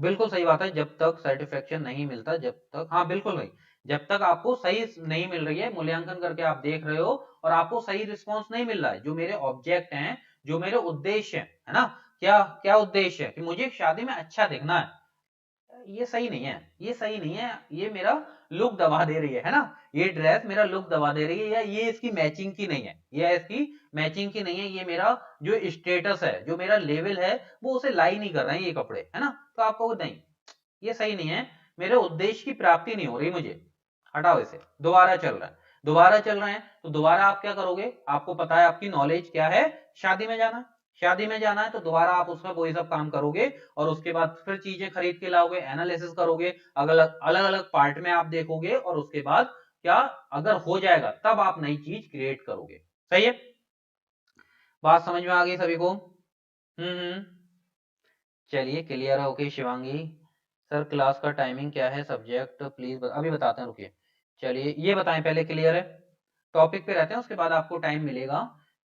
बिल्कुल सही बात है, जब तक सर्टिफिकेशन नहीं मिलता, जब तक, हाँ बिल्कुल भाई, जब तक आपको सही नहीं मिल रही है, मूल्यांकन करके आप देख रहे हो और आपको सही रिस्पॉन्स नहीं मिल रहा है, जो मेरे ऑब्जेक्ट हैं, जो मेरे उद्देश्य है ना, क्या क्या उद्देश्य है कि मुझे शादी में अच्छा दिखना है, ये सही नहीं है, ये सही नहीं है, ये मेरा लुक दबा दे रही है ना, ये ड्रेस मेरा लुक दबा दे रही है, या ये इसकी मैचिंग की नहीं है, या इसकी मैचिंग की नहीं है, ये मेरा जो स्टेटस है, जो मेरा लेवल है वो उसे लाई नहीं कर रहे हैं ये कपड़े, है ना। तो आपको नहीं, ये सही नहीं है, मेरे उद्देश्य की प्राप्ति नहीं हो रही मुझे, हटाओ इसे। दोबारा चल रहा है, दोबारा चल रहे हैं, तो दोबारा आप क्या करोगे, आपको पता है आपकी नॉलेज क्या है, शादी में जाना, शादी में जाना है, तो दोबारा आप उसमें वही सब काम करोगे और उसके बाद फिर चीजें खरीद के लाओगे, एनालिसिस करोगे, अलग अलग अलग पार्ट में आप देखोगे और उसके बाद क्या, अगर हो जाएगा तब आप नई चीज क्रिएट करोगे, सही है। बात समझ में आ गई सभी को? चलिए क्लियर है। ओके शिवांगी सर, क्लास का टाइमिंग क्या है, सब्जेक्ट प्लीज अभी बताते हैं, रुकिए। चलिए ये बताएं पहले, क्लियर है? टॉपिक पे रहते हैं, उसके बाद आपको टाइम मिलेगा।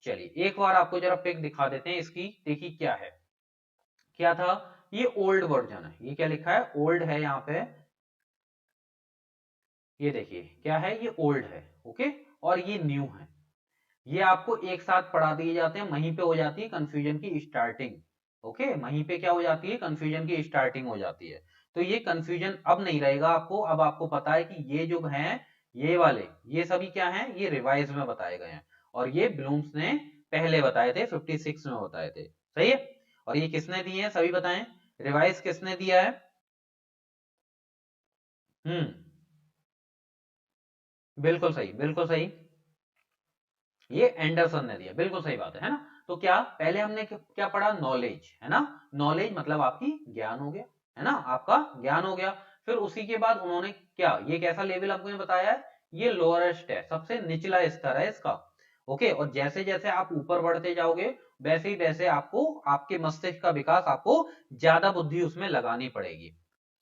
चलिए एक बार आपको जरा पिक दिखा देते हैं इसकी, देखिए क्या है, क्या था। ये ओल्ड वर्जन है, ये क्या लिखा है, ओल्ड है यहाँ पे, ये देखिए क्या है, ये ओल्ड है। ओके, और ये न्यू है। ये आपको एक साथ पढ़ा दिए जाते हैं, वहीं पे हो जाती है कंफ्यूजन की स्टार्टिंग। ओके, वहीं पे क्या हो जाती है, कंफ्यूजन की स्टार्टिंग हो जाती है। तो ये कंफ्यूजन अब नहीं रहेगा आपको, अब आपको पता है कि ये जो हैं, ये वाले, ये सभी क्या हैं, ये रिवाइज में बताए गए हैं, और ये ब्लूम्स ने पहले बताए थे, 56 में बताए थे। सही है? और ये किसने दिए हैं, सभी बताएं, रिवाइज किसने दिया है? बिल्कुल सही, बिल्कुल सही, ये एंडरसन ने दिया, बिल्कुल सही बात है ना। तो क्या पहले हमने क्या पढ़ा, नॉलेज, है ना। नॉलेज मतलब आपकी ज्ञान हो गया, है ना, आपका ज्ञान हो गया। फिर उसी के बाद उन्होंने क्या, ये कैसा लेवल आपको बताया है, ये लोअरेस्ट है, सबसे निचला स्तर है इसका। ओके, और जैसे जैसे आप ऊपर बढ़ते जाओगे, वैसे ही वैसे आपको आपके मस्तिष्क का विकास, आपको ज्यादा बुद्धि उसमें लगानी पड़ेगी।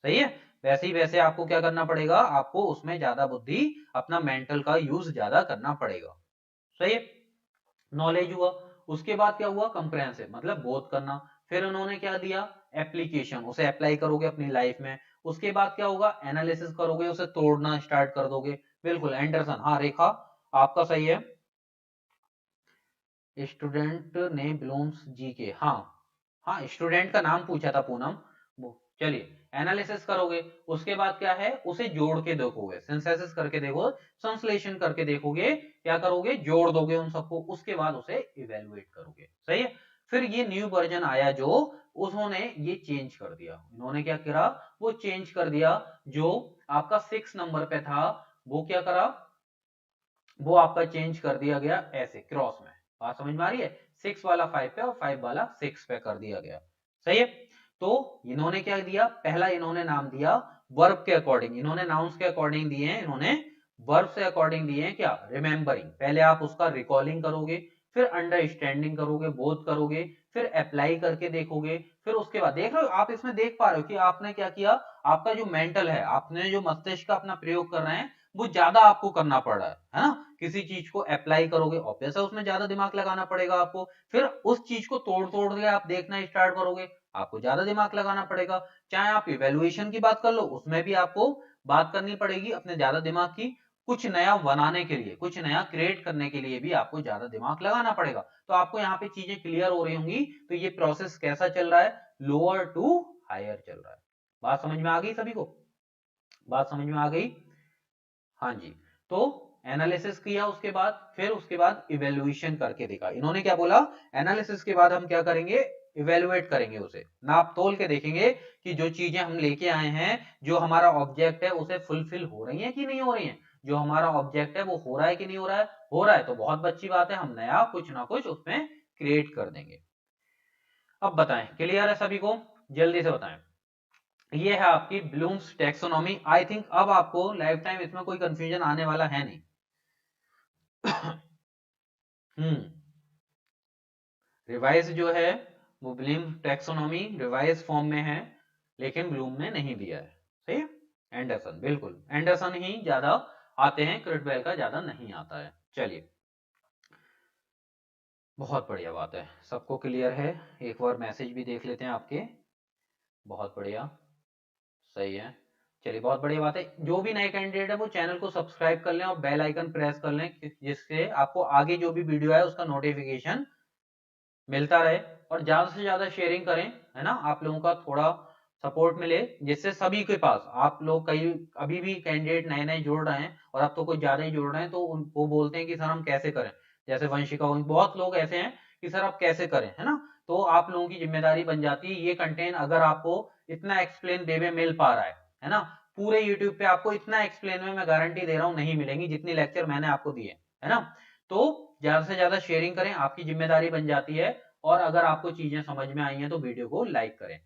सही है? वैसे ही वैसे आपको क्या करना पड़ेगा, आपको उसमें ज्यादा बुद्धि, अपना मेंटल का यूज ज्यादा करना पड़ेगा। सही है? नॉलेज हुआ। उसके बाद क्या हुआ, कंप्रेहेंसिव मतलब बोध करना। फिर उन्होंने क्या दिया, एप्लीकेशन, उसे अप्लाई करोगे अपनी लाइफ में। उसके बाद क्या होगा, एनालिसिस करोगे, उसे तोड़ना स्टार्ट कर दोगे। बिल्कुल एंडरसन, हाँ रेखा आपका सही है। स्टूडेंट ने ब्लूम्स जी के, हाँ हाँ, स्टूडेंट का नाम पूछा था पूनम। चलिए, एनालिसिस करोगे, उसके बाद क्या है, उसे जोड़ के देखोगे, सिंथेसिस करके देखो, संश्लेषण करके देखोगे, क्या करोगे, जोड़ दोगे उन सबको, उसके बाद उसे इवेलुएट करोगे। सही है? फिर ये न्यू वर्जन आया जो, उन्होंने ये चेंज कर दिया, इन्होंने क्या करा, वो चेंज कर दिया। जो आपका 6 नंबर पे था, वो क्या करा, वो आपका चेंज कर दिया गया ऐसे क्रॉस में। बात समझ में आ रही है? 6 वाला 5 पे और 5 वाला 6 पे कर दिया गया। सही है? तो इन्होंने क्या दिया, पहला इन्होंने नाम दिया वर्ब के अकॉर्डिंग, इन्होंने नाउन्स के अकॉर्डिंग दिए हैं, इन्होंने वर्ब से अकॉर्डिंग दिए हैं क्या, रिमेंबरिंग, पहले आप उसका रिकॉलिंग करोगे, फिर अंडरस्टैंडिंग करोगे, बोध करोगे, फिर अप्लाई करके देखोगे। फिर उसके बाद देख रहे हो आप, इसमें देख पा रहे हो कि आपने क्या किया, आपका जो मेंटल है, आपने जो मस्तिष्क का अपना प्रयोग कर रहे हैं, वो ज्यादा आपको करना पड़ रहा है ना। किसी चीज को अप्लाई करोगे, ऑब्वियस है उसमें ज्यादा दिमाग लगाना पड़ेगा आपको। फिर उस चीज को तोड़ तोड़ के आप देखना स्टार्ट करोगे, आपको ज्यादा दिमाग लगाना पड़ेगा। चाहे आप इवेल्युएशन की बात कर लो, उसमें भी आपको बात करनी पड़ेगी अपने ज्यादा दिमाग की। कुछ नया बनाने के लिए, कुछ नया क्रिएट करने के लिए भी आपको ज्यादा दिमाग लगाना पड़ेगा। तो आपको यहाँ पे चीजें क्लियर हो रही होंगी। तो ये प्रोसेस कैसा चल रहा है, लोअर टू हायर चल रहा है। बात समझ में आ गई सभी को? बात समझ में आ गई? हाँ जी। तो एनालिसिस किया, उसके बाद फिर उसके बाद इवेल्युएशन करके देखा। इन्होंने क्या बोला, एनालिसिस के बाद हम क्या करेंगे, इवेल्युएट करेंगे, उसे नाप तोल के देखेंगे कि जो चीजें हम लेके आए हैं, जो हमारा ऑब्जेक्ट है, उसे फुलफिल हो रही है कि नहीं हो रही है। जो हमारा ऑब्जेक्ट है वो हो रहा है कि नहीं हो रहा है, हो रहा है तो बहुत अच्छी बात है, हम नया कुछ ना कुछ उसमें क्रिएट कर देंगे। अब बताएं, क्लियर है सभी को? जल्दी से बताएं। ये है आपकी ब्लूम्स टैक्सोनॉमी। आई थिंक अब आपको लाइफ टाइम इसमें कोई कंफ्यूजन आने वाला है नहीं। हम्म, रिवाइज जो है, वो ब्लूम टैक्सोनॉमी रिवाइज फॉर्म में है, लेकिन ब्लूम ने नहीं दिया है। सही है? एंडरसन, बिल्कुल एंडरसन ही ज्यादा आते हैं, क्रिटवेल का ज्यादा नहीं आता है। चलिए, बहुत बढ़िया बात है, सबको क्लियर है। एक बार मैसेज भी देख लेते हैं आपके। बहुत बढ़िया, सही है। चलिए, बहुत बढ़िया बात है। जो भी नए कैंडिडेट है वो चैनल को सब्सक्राइब कर लें और बेल आइकन प्रेस कर लें, जिससे आपको आगे जो भी वीडियो है उसका नोटिफिकेशन मिलता रहे। और ज्यादा से ज्यादा शेयरिंग करें, है ना, आप लोगों का थोड़ा सपोर्ट मिले, जिससे सभी के पास, आप लोग कई अभी भी कैंडिडेट नए नए जुड़ रहे हैं, और अब तो कुछ ज्यादा ही जुड़ रहे हैं, तो वो बोलते हैं कि सर हम कैसे करें, जैसे वंशिका, बहुत लोग ऐसे हैं कि सर आप कैसे करें, है ना। तो आप लोगों की जिम्मेदारी बन जाती है, ये कंटेंट अगर आपको इतना एक्सप्लेन वे में मिल पा रहा है ना, पूरे यूट्यूब पे आपको इतना एक्सप्लेन में मैं गारंटी दे रहा हूँ नहीं मिलेंगी, जितनी लेक्चर मैंने आपको दिए, है ना। तो ज्यादा से ज्यादा शेयरिंग करें, आपकी जिम्मेदारी बन जाती है। और अगर आपको चीजें समझ में आई हैं तो वीडियो को लाइक करें।